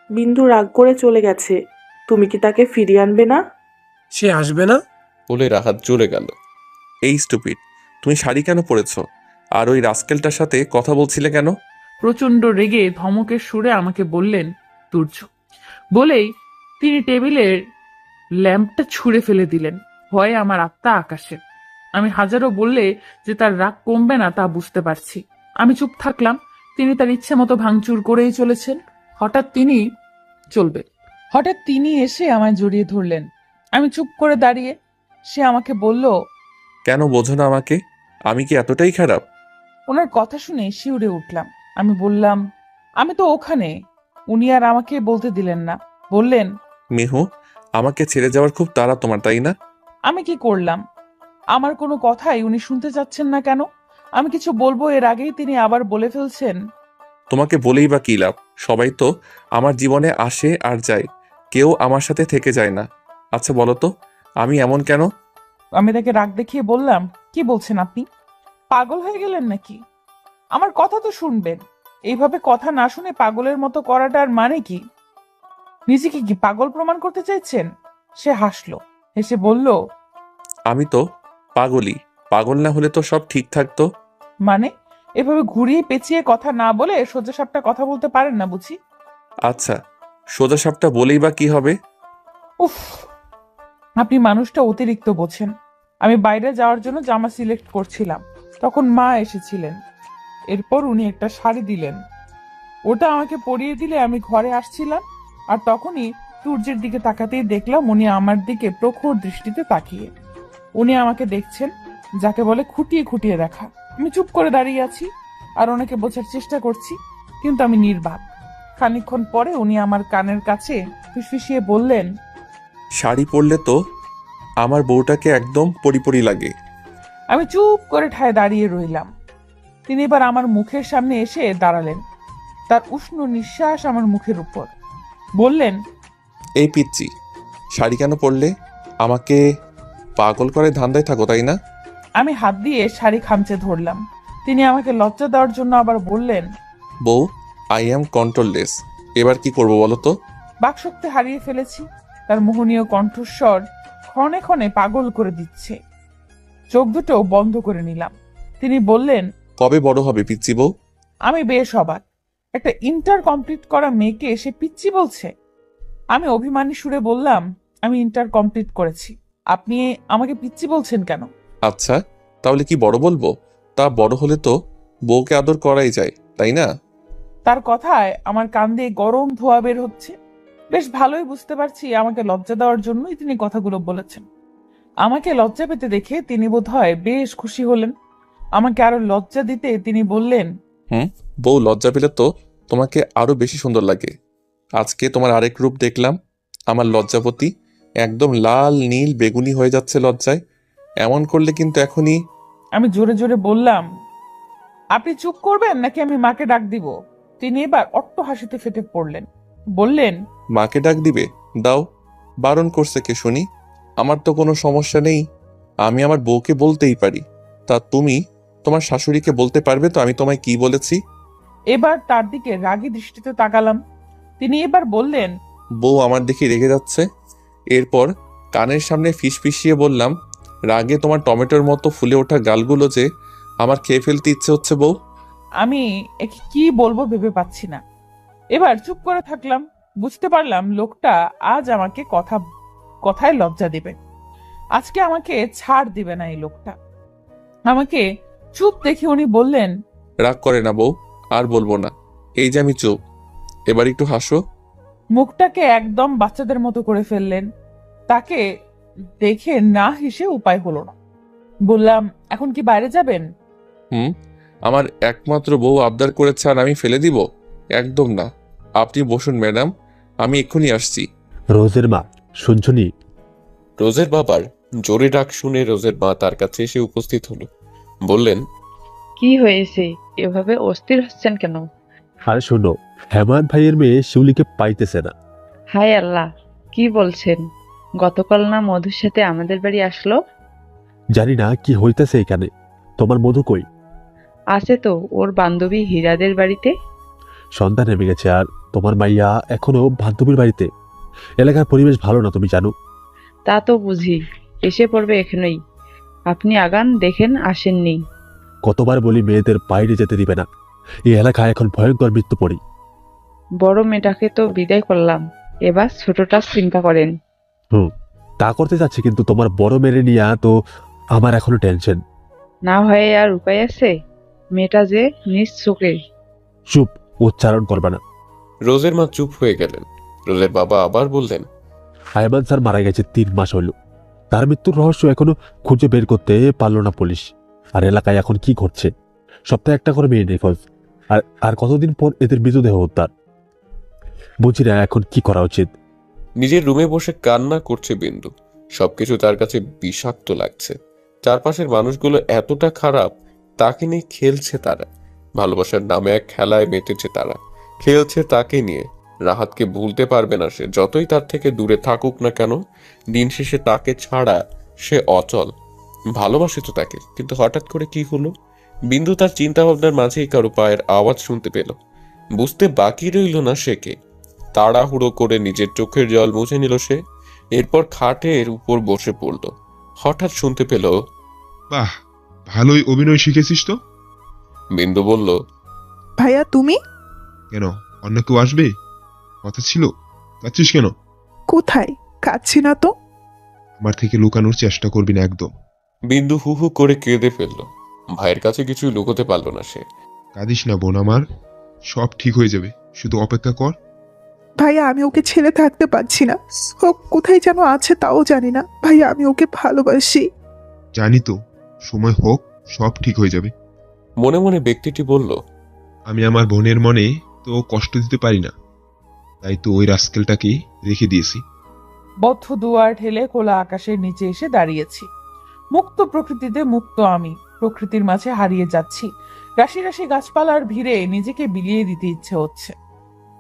বিন্দু রাগ করে চলে গেছে, তুমি কি তাকে ফিরিয়ে আনবে না? সে আসবে না? বলে রাহাত চলে গেল। এই স্টুপিড, তুমি শাড়ি কেন পরেছো? আর ওই রাস্কেলটার সাথে কথা বলছিলে কেন? প্রচন্ড রেগে ধমকের সুরে আমাকে বললেন তুর্য। বলেই তিনি টেবিলের ল্যাম্পটা ছুঁড়ে ফেলে দিলেন। ভয়ে আমার আত্মা আকাশে। আমি হাজারো বললে যে তার রাগ কমবে না তা বুঝতে পারছি। আমি চুপ থাকলাম। তিনি তার ইচ্ছে মতো ভাঙচুর করেই চলেছেন। হঠাৎ তিনি এসে আমায় জড়িয়ে ধরলেন। আমি চুপ করে দাঁড়িয়ে। সে আমাকে বলল, কেন বোঝো না আমাকে? আমি কি এতটাই খারাপ? ওনার কথা শুনে শিউরে উঠলাম। আমি বললাম, আমি তো ওখানে। উনি আর আমাকে বলতে দিলেন না। বললেন, মেহু, আমাকে ছেড়ে যাওয়ার খুব তাড়া তোমার, তাই না? আমি কি করলাম? আমার কোনো কথাই উনি শুনতে চাচ্ছেন না কেন? আমি কিছু বলবো এর আগেই তিনি আবার বলে ফেলছেন, তোমাকে বলেই বা কি লাভ? সবাই তো আমার জীবনে আসে আর যায়, কেউ আমার সাথে থেকে যায় না। আচ্ছা বলো তো, আমি এমন কেন? আমি তাকে রাগ দেখিয়ে বললাম, কি বলছেন আপনি? পাগল হয়ে গেলেন নাকি? আমার কথা তো শুনবেন। এইভাবে কথা না শুনে পাগলের মতো করাটার মানে কি? নিজেকে কি পাগল প্রমাণ করতে চাইছেন? সে হাসলো। হেসে বলল, আমি তো পাগলই। পাগল না হলে তো সব ঠিক থাকতো। মানে এভাবে ঘুরিয়ে পেঁচিয়ে কথা না বলে সোজাসাপটা কথা বলতে পারেন না বুঝি? আচ্ছা, সোজা সাপটা বলেই বা কি হবে? উফ, আপনি মানুষটা অতিরিক্ত বোঝেন। আমি বাইরে যাওয়ার জন্য জামা সিলেক্ট করছিলাম, তখন মা এসেছিলেন। এরপর উনি একটা শাড়ি দিলেন। ওটা আমাকে পরিয়ে দিলে আমি ঘরে আসছিলাম, আর তখনই সূর্যের দিকে তাকাতেই দেখলাম উনি আমার দিকে প্রখর দৃষ্টিতে তাকিয়ে। উনি আমাকে দেখছেন, যাকে বলে খুঁটিয়ে খুঁটিয়ে দেখা। আমি চুপ করে দাঁড়িয়ে আছি আর ওনাকে বোঝার চেষ্টা করছি, কিন্তু আমি নির্বাক। খানিকক্ষণ পরে উনি আমার কানের কাছে ফিসফিসিয়ে বললেন, শাড়ি পরলে তো আমার বউটাকে একদম পরিপরি লাগে। আমি চুপ করে ঠায় দাঁড়িয়ে রইলাম। তিনি এবার আমার মুখের সামনে এসে দাঁড়ালেন। তার উষ্ণ নিঃশ্বাস আমার মুখের উপর। বললেন, এই পিচ্চি, শাড়ি কেন পরলে? আমাকে পাগল করে ধান্দায় থাকো, তাই না? আমি হাত দিয়ে শাড়ি খামচে ধরলাম। তিনি আমাকে লজ্জা দেওয়ার জন্য আবার বললেন, বউ, আই অ্যাম কন্ট্রোললেস। এবার কি করবো বলো তো? বাকশক্তি হারিয়ে ফেলেছি। তার মোহনীয় কণ্ঠস্বর ক্ষণে ক্ষণে পাগল করে দিচ্ছে। চোখ দুটো বন্ধ করে নিলাম। তিনি বললেন, কবে বড় হবে পিচ্চি বউ? আমি বেশ অবাক। একটা ইন্টার কমপ্লিট করা মেয়েকে এসে পিচ্চি বলছে। আমি অভিমানী সুরে বললাম, আমি ইন্টার কমপ্লিট করেছি। আপনি আমাকে পিচ্চি বলছেন কেন? আচ্ছা, তাহলে কি বড় বলবো? তা বড় হলে তো বউকে আদর করাই যায়, তাই না? তার কথায় আমার কান দিয়ে গরম ধোঁয়া বের হচ্ছে। বেশ ভালোই বুঝতে পারছি আমাকে লজ্জা দেওয়ার জন্যই তিনি কথাগুলো বলেছেন। আমাকে লজ্জা পেতে দেখে তিনি বোধহয় বেশ খুশি হলেন। আমাকে আরো লজ্জা দিতে তিনি বললেন, বউ লজ্জা পেলে তো তোমাকে আরো বেশি সুন্দর লাগে। আজকে তোমার আরেক রূপ দেখলাম। আমার লজ্জাপতি একদম লাল নীল বেগুনি হয়ে যাচ্ছে লজ্জায়। এমন করলে কিন্তু এখনই। আমি জোরে জোরে বললাম, আপনি চুপ করবেন নাকি আমি মাকে ডাক দিব? তিনি এবার অট্ট হাসিতে ফেটে পড়লেন। বললেন, মাকে ডাক দিবে? দাও, বারণ করছে কে শুনি? আমার তো কোনো সমস্যা নেই, আমি আমার বউকে বলতেই পারি। তা তুমি তোমার শাশুড়িকে বলতে পারবে তো আমি তোমায় কি বলেছি? এবার তার দিকে রাগী দৃষ্টিতে তাকালাম। তিনি এবার বললেন, বউ আমার দেখে রেগে যাচ্ছে। এরপর কানের সামনে ফিসফিসিয়ে বললাম, রাগে তোমার টমেটোর মতো ফুলে ওঠা গালগুলো যে আমার খেয়ে ফেলতে ইচ্ছে হচ্ছে বউ। আমি একে কি বলবো ভেবে পাচ্ছি না। এবার চুপ করে থাকলাম। বুঝতে পারলাম লোকটা আজ আমাকে কথায় লজ্জা দিবে। আজকে আমাকে ছাড় দিবে না এই লোকটা। আমাকে চুপ দেখে উনি বললেন, রাগ করে না বউ, আর বলবো না। এই যে আমি চুপ, এবার একটু হাসো। মুখটাকে একদম বাচ্চাদের মতো করে ফেললেন। তাকে দেখে না হেসে উপায় হলো না। বললাম, এখন কি বাইরে যাবেন? আমার একমাত্র বউ আবদার করেছে আর আমি ফেলে দিব? একদম না। আপনি বসুন ম্যাডাম, আমি এক্ষুনি আসছি। রোজের মা, শুনছনি? রোজের বাবার জোরে ডাক শুনে রোজের মা তার কাছে এসে উপস্থিত হলো। বললেন, কি হয়েছে? এভাবে অস্থির হচ্ছেন কেন? আরে শোনো, হেমাদ ভাইয়ের মেয়ে শিউলিকে পাইতেছে না। হায় আল্লাহ, কি বলছেন? গতকাল না মধুর সাথে আমাদের বাড়ি আসলো? জানি না কি হইতেছে এখানে। তোমার মধু কই? আছে তো ওর বান্ধবী হীরাদের বাড়িতে। সন্ধ্যা নেমে গেছে আর তোমার মাইয়া এখনো বান্ধবীর বাড়িতে। এলাকার পরিবেশ ভালো না, তুমি জানো। তা তো বুঝি, এসে পড়বে এখানেই। আপনি আগান, দেখেন আসেননি। কতবার বলি মেয়েদের বাইরে যেতে দিবে না। এই এলাকায় এখন ভয়ঙ্কর মৃত্যু পড়ি। বড় মেয়েটাকে তো বিদায় করলাম, এবার ছোটটা চিন্তা করেন। তা করতে যাচ্ছে, কিন্তু তোমার বড় মেরে নিয়ে তো আমার এখনো টেনশন। না হয়ে আর উপায় আছে? মেয়েটা যে নিজ চোখে। চুপ, উচ্চারণ করবে না। রোজের মা চুপ হয়ে গেলেন। রোজের বাবা আবার বললেন, আয়মান স্যার মারা গেছে 3 মাস হইল। তার মৃত্যুর রহস্য এখনো খুঁজে বের করতে পারলো না পুলিশ। আর এলাকায় এখন কি ঘটছে? সপ্তাহে একটা করে মেয়ে নিখোঁজ, আর আর কতদিন পর এদের মৃতদেহ উদ্ধার। বুঝি না এখন কি করা উচিত। নিজের রুমে বসে কান্না করছে বিন্দু। সবকিছু তার কাছে বিষাক্ত লাগছে। চারপাশের মানুষগুলো এতটা খারাপ, তাকে নিয়ে খেলছে তারা। ভালোবাসার নামে এক খেলায় মেতেছে তারা, খেলছে তাকে নিয়ে। রাহাতকে ভুলতে পারবে না সে, যতই তার থেকে দূরে থাকুক না কেন। দিন শেষে তাকে ছাড়া সে অচল। ভালোবাসে তো তাকে, কিন্তু হঠাৎ করে কি হলো? বিন্দু তার চিন্তা ভাবনার মাঝেই কারো পায়ের আওয়াজ শুনতে পেল। বুঝতে বাকি রইল না সে কে। তাড়াহুড়ো করে নিজের চোখের জল মুছে নিল সে। এরপর খাটের উপর বসে পড়ল। হঠাৎ শুনতে পেল, বাহ, ভালোই অভিনয় শিখেছিস তো। বিন্দু বলল, ভাইয়া তুমি? কেন, অন্য কেউ আসবে? কথা ছিল, কাচ্ছিস কেন? কোথায়? কাচ্ছি না তো। আমার থেকে লুকানোর চেষ্টা করবি না একদম। বিন্দু হু হু করে কেঁদে ফেলল। ভাইয়ের কাছে কিছুই লুকোতে পারল না সে। কাঁদিস না বোন আমার, সব ঠিক হয়ে যাবে, শুধু অপেক্ষা কর। ভাইয়া আমি ওকে ছেড়ে থাকতে পারছি না। ও কোথায় যেন আছে তাও জানি না। ভাইয়া আমি ওকে ভালোবাসি। জানি তো, সময় হোক, সব ঠিক হয়ে যাবে। মনে মনে ব্যক্তিটি বলল, আমি আমার বোনের মনে তো কষ্ট দিতে পারি না, তাই তো ওই রাস্কেলটাকে রেখে দিয়েছি। বদ্ধ দুয়ার ঠেলে খোলা আকাশের নিচে এসে দাঁড়িয়েছি। মুক্ত প্রকৃতিতে মুক্ত আমি প্রকৃতির মাঝে হারিয়ে যাচ্ছি। রাশি রাশি গাছপালার ভিড়ে নিজেকে বিলিয়ে দিতে ইচ্ছে হচ্ছে,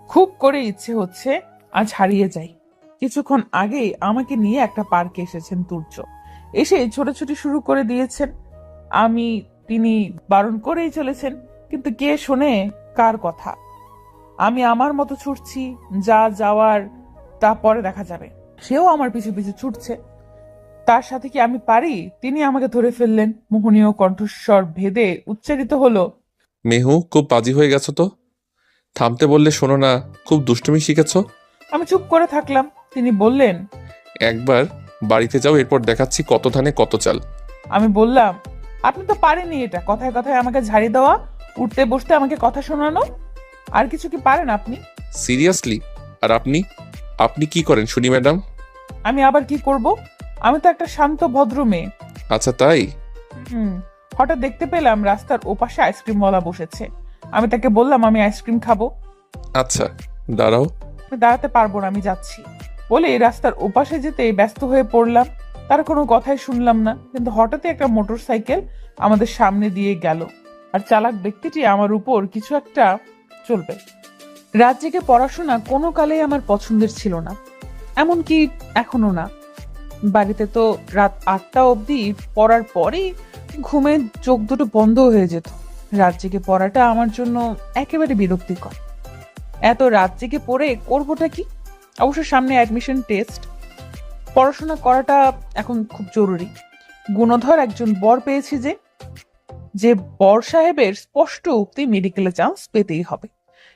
খুব করে ইচ্ছে হচ্ছে আজ হারিয়ে যাই। কিছুক্ষণ আগেই আমাকে নিয়ে একটা পার্কে এসেছেন তুর্য, এসে ছোটাছুটি শুরু করে দিয়েছেন। তিনি বারণ করেই চলেছেন, কিন্তু কে শোনে কার কথা? আমি আমার মতো ছুটছি, যা যাওয়ার তা পরে দেখা যাবে। সেও আমার পিছু পিছু ছুটছে, তার সাথে কি আমি পারি? তিনি আমাকে ধরে ফেললেন। মোহনীয় কণ্ঠস্বর ভেদে উচ্চারিত হলো, মেহু, খুব বাজি হয়ে গেছো তো। থামতে বললে শোনো না, খুব দুষ্টুমি শিখেছো। আমি চুপ করে থাকলাম। তিনি বললেন, একবার বাড়িতে যাও, এরপর দেখাচ্ছি কত ধানে কত চাল। আমি বললাম, আপনি তো পারেনই এটা, কথায় কথায় আমাকে ঝাড়ি দেওয়া, উঠতে বসতে আমাকে কথা শোনানো। আর কিছু কি পারেন আপনি? সিরিয়াসলি? আর আপনি আপনি কি করেন শুনি ম্যাডাম? আমি আবার কি করব? আমি তো একটা শান্ত ভদ্র মেয়ে। আচ্ছা তাই? হঠাৎ দেখতে পেলাম রাস্তার ওপাশে আইসক্রিমওয়ালা বসেছে। আমি তাকে বললাম আমি আইসক্রিম খাবো। আচ্ছা দাঁড়াও। আমি দাঁড়াতে পারবো না, আমি যাচ্ছি বলে রাস্তার ওপাশে যেতে ব্যস্ত হয়ে পড়লাম। তার কোনো কথাই শুনলাম না, কিন্তু হঠাৎই একটা মোটরসাইকেল আমাদের সামনে দিয়ে গেল, আর চালাক ব্যক্তিটি আমার উপর কিছু একটা চলবে। রাত জেগে পড়াশোনা কোনো কালেই আমার পছন্দের ছিল না, এমনকি এখনো না। বাড়িতে তো রাত 8টা অবধি পড়ার পরেই ঘুমে চোখ দুটো বন্ধ হয়ে যেত। রাত জেগে পড়াটা আমার জন্য একেবারে বিরক্তিকর। এত রাত জেগে পড়ে করবোটা কি? অবশ্য সামনে অ্যাডমিশন টেস্ট, পড়াশোনা করাটা এখন খুব জরুরি। গুণধর একজন বর পেয়েছি যে বর সাহেবের স্পষ্ট উক্তি মেডিকেলে চান্স পেতেই হবে,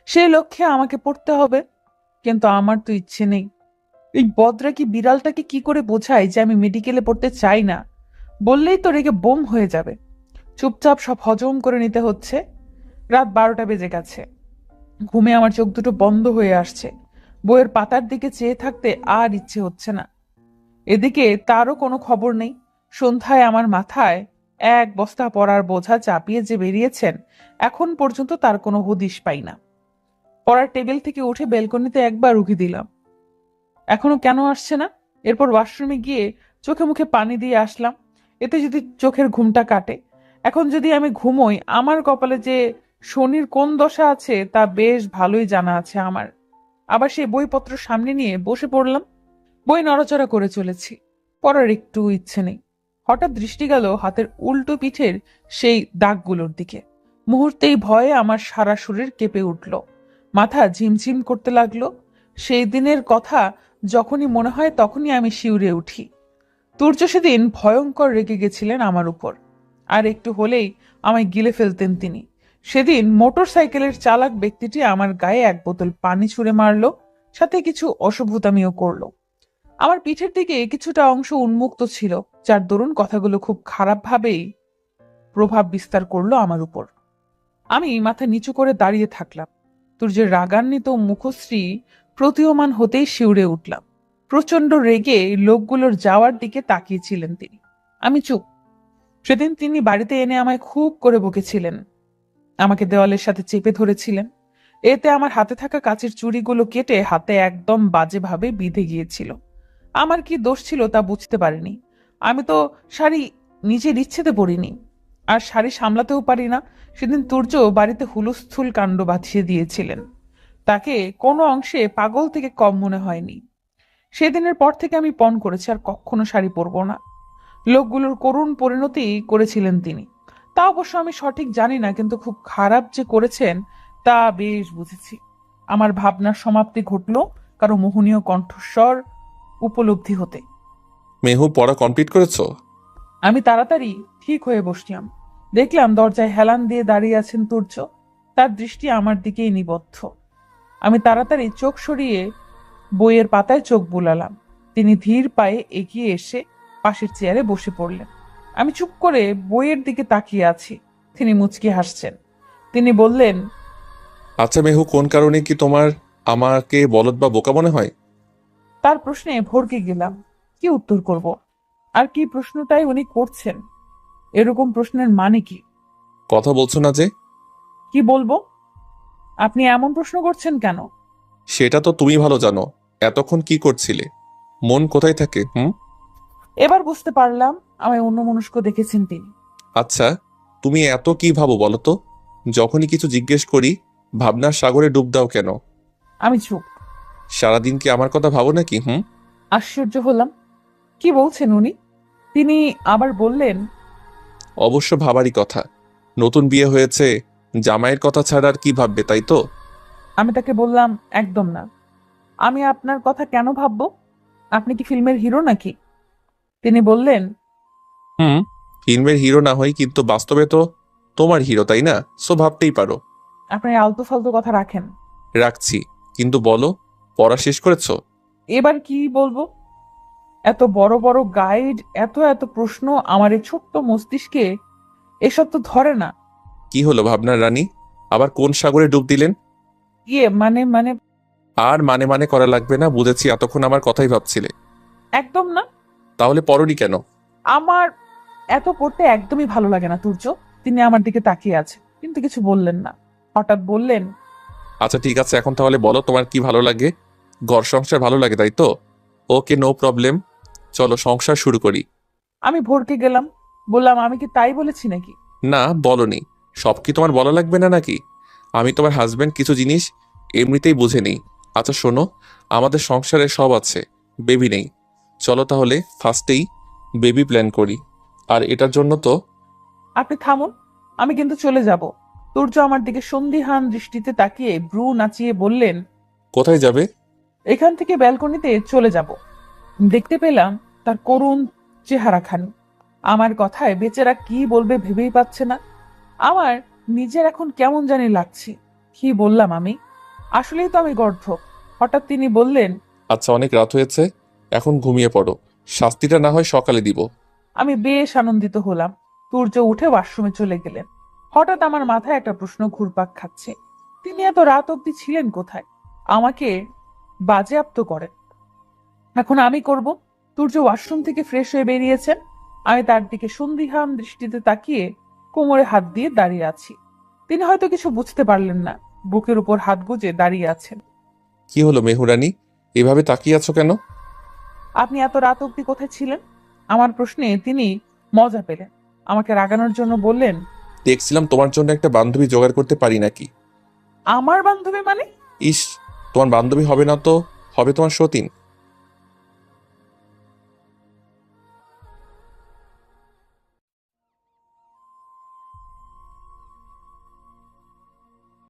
সেই লক্ষ্যে আমাকে পড়তে হবে। কিন্তু আমার তো ইচ্ছে নেই। এই বদরা কি বিড়ালটাকে কি করে বোঝাই যে আমি মেডিকেলে পড়তে চাই না? বললেই তো রেগে বোম হয়ে যাবে। চুপচাপ সব হজম করে নিতে হচ্ছে। রাত 12টা বেজে গেছে। ঘুমে আমার চোখ দুটো বন্ধ হয়ে আসছে। বইয়ের পাতার দিকে চেয়ে থাকতে আর ইচ্ছে হচ্ছে না। এদিকে তারও কোনো খবর নেই। সন্ধ্যায় আমার মাথায় 1 বস্তা পড়ার বোঝা চাপিয়ে যে বেরিয়েছেন, এখন পর্যন্ত তার কোনো হদিশ পাই না। পড়ার টেবিল থেকে উঠে বেলকনিতে একবার উকি দিলাম, এখনো কেন আসছে না। এরপর ওয়াশরুমে গিয়ে চোখে মুখে পানি দিয়ে আসলাম, এতে যদি চোখের ঘুমটা কাটে। এখন যদি আমি ঘুমোই, আমার কপালে যে শনির কোন দশা আছে তা বেশ ভালোই জানা আছে আমার। আবার সেই বইপত্র সামনে নিয়ে বসে পড়লাম। বই নড়াচড়া করে চলেছি, পড়ার একটু ইচ্ছে নেই। হঠাৎ দৃষ্টি গেল হাতের উল্টো পিঠের সেই দাগগুলোর দিকে। মুহূর্তেই ভয়ে আমার সারা শরীর কেঁপে উঠল। মাথা ঝিমঝিম করতে লাগলো। সেই দিনের কথা যখনই মনে হয় তখনই আমি শিউরে উঠি। তুর্য সেদিন ভয়ঙ্কর রেগে গেছিলেন আমার উপর, আর একটু হলেই আমায় গিলে ফেলতেন তিনি। সেদিন মোটর সাইকেলের চালাক ব্যক্তিটি আমার গায়ে এক বোতল পানি ছুঁড়ে মারলো, সাথে কিছু অসভ্যতামিও করলো। আমার পিঠের দিকে কিছুটা অংশ উন্মুক্ত ছিল, যার দরুন কথাগুলো খুব খারাপভাবেই প্রভাব বিস্তার করলো আমার উপর। আমি মাথা নিচু করে দাঁড়িয়ে থাকলাম। তুর্যের রাগান্বিত মুখশ্রী প্রতীয়মান হতেই শিউরে উঠলাম। প্রচন্ড রেগে লোকগুলোর যাওয়ার দিকে তাকিয়েছিলেন তিনি। আমি চুপ। সেদিন তিনি বাড়িতে এনে আমায় খুব করে বকেছিলেন, আমাকে দেওয়ালের সাথে চেপে ধরেছিলেন। এতে আমার হাতে থাকা কাচের চুড়িগুলো কেটে হাতে একদম বাজেভাবে বিঁধে গিয়েছিল। আমার কি দোষ ছিল তা বুঝতে পারিনি। আমি তো শাড়ি নিজের ইচ্ছেতে পরিনি, আর শাড়ি সামলাতেও পারি না। সেদিন তুর্য বাড়িতে হুলস্থুল কাণ্ড বাঁধিয়ে দিয়েছিলেন। তাকে কোনো অংশে পাগল থেকে কম মনে হয়নি। সেদিনের পর থেকে আমি পণ করেছি আর কখনো শাড়ি পরবো না। লোকগুলোর করুণ পরিণতি করেছিলেন তিনি, তা অবশ্য আমি সঠিক জানি না, কিন্তু খুব খারাপ যে করেছেন তা বেশ বুঝেছি। আমার ভাবনার সমাপ্তি ঘটল কারো মোহনীয় কণ্ঠস্বর উপলব্ধি হতে। মেহু, পড়া কমপ্লিট করেছো? আমি তাড়াতাড়ি ঠিক হয়ে বসলাম। দেখলাম দরজায় হেলান দিয়ে দাঁড়িয়ে আছেন তুর্য। তার দৃষ্টি আমার দিকেই নিবদ্ধ। আমি তাড়াতাড়ি চোখ সরিয়ে বইয়ের পাতায় চোখ বুলালাম। তিনি ধীর পায়ে এগিয়ে এসে পাশের চেয়ারে বসে পড়লেন। আমি চুপ করে বইয়ের দিকে তাকিয়ে আছি। তিনি মুচকি হাসছেন। তিনি বললেন, আচ্ছা মেহু, কোন কারণে কি তোমার আমাকে বলদ বা বোকা মনে হয়? তার প্রশ্নে ভরকে গেলাম। কি উত্তর করব? আর কি প্রশ্নটাই উনি করছেন? এরকম প্রশ্নের মানে কি? কথা বলছো না যে? কি বলবো? আপনি এমন প্রশ্ন করছেন কেন? সেটা তো তুমি ভালো জানো। এতক্ষণ কি করছিলে? মন কোথায় থাকে? এবার বুঝতে পারলাম আমায় অন্যমনস্ক দেখেছেন তিনি। আচ্ছা, তুমি এত কি ভাবো বলো তো? যখনই কিছু জিজ্ঞেস করি ভাবনার সাগরে ডুব দাও কেন? আমি চুপ। সারাদিন কি আমার কথা ভাবো নাকি? আশ্চর্য হলাম। কি বলছেন উনি? তিনি আবার বললেন, অবশ্য ভাবারই কথা। নতুন বিয়ে হয়েছে, জামাইয়ের কথা ছাড়া আর কি ভাববে, তাই তো? আমি তাকে বললাম, একদম না। আমি আপনার কথা কেন ভাববো? আপনি কি ফিল্মের হিরো নাকি? তিনি বললেন, ফিল্মের হিরো না হই, কিন্তু বাস্তবে তো তোমার হিরো, তাই না? সো ভাবতেই পারো। আপনি আলতু ফালতু কথা রাখেন। রাখছি, কিন্তু বলো, পড়া শেষ করেছো? এবার কি বলবো? এত বড় বড় গাইড, এত এত প্রশ্ন, আমার এই ছোট্ট মস্তিষ্কে এসব তো ধরে না। কি হলো ভাবনার রানী, আবার কোন সাগরে ডুব দিলেন? মানে আর মানে করা লাগবে না, বুঝেছি এতক্ষণ আমার কথাই ভাবছিলে। একদম না। তাহলে পড়নি কেন? আমার এত পড়তে একদমই ভালো লাগে না তুর্য। তিনি আমার দিকে তাকিয়ে আছে, কিন্তু কিছু বললেন না। হঠাৎ বললেন, আচ্ছা ঠিক আছে, এখন তাহলে বলো তোমার কি ভালো লাগে। ঘর সংসার ভালো লাগে, তাই তো? ওকে, নো প্রবলেম, চলো সংসার শুরু করি। আমি ভরকে গেলাম। বললাম, আমি কি তাই বলেছি নাকি? না, বলনি। সব কি তোমার বলা লাগবে না নাকি? আমি তোমার হাজবেন্ড, কিছু জিনিস এমনিতেই বুঝে নিই। আচ্ছা শোনো, আমাদের সংসারে সব আছে, বেবি নেই। চলো তাহলে ফার্স্টেই বেবি প্ল্যান করি। আর এটার জন্য তো আপনি থামুন, আমি কিন্তু চলে যাব। তুর্য আমার দিকে সন্দিহান দৃষ্টিতে তাকিয়ে ভ্রু নাচিয়ে বললেন, কোথায় যাবে? এখান থেকে ব্যালকনিতে চলে যাব। দেখতে পেলাম তার করুণ চেহারাখানি। আমার কথায় বেচারা কি বলবে ভেবেই পাচ্ছে না। আমার নিজের এখন কেমন জানি লাগছে। কি বললাম আমি? আসলেই তো আমি গর্ধব। হঠাৎ তিনি বললেন, আচ্ছা অনেক রাত হয়েছে, এখন ঘুমিয়ে পড়ো। শাস্তিটা না হয় সকালে দিব। আমি বেশ আনন্দিত হলাম। তুর্য উঠে ওয়াশরুমে চলে গেলেন। হঠাৎ আমার মাথায় একটা প্রশ্ন ঘুরপাক খাচ্ছে। তিনি এত রাত অবধি ছিলেন কোথায়? আমাকে বাজেয়াপ্ত করেন। এখন আমি করব। তুর্য ওয়াশরুম থেকে ফ্রেশ হয়ে বেরিয়েছেন। আমি তার দিকে সন্দিহান দৃষ্টিতে তাকিয়ে কোমরে হাত দিয়ে দাঁড়িয়ে আছি। তিনি হয়তো কিছু বুঝতে পারলেন না। বুকের উপর হাত গুজে দাঁড়িয়ে আছেন। কি হলো মেহুরানী, এভাবে তাকিয়ে আছো কেন? আপনি এত রাত অবধি কোথায় ছিলেন? আমার প্রশ্নে তিনি মজা পেলেন। আমাকে রাগানোর জন্য বললেন, দেখছিলাম তোমার জন্য একটা বান্ধবী জোগাড় করতে পারি নাকি। আমার বান্ধবী মানে? ইস, তোমার বান্ধবী হবে না তো হবে তোমার সতীন।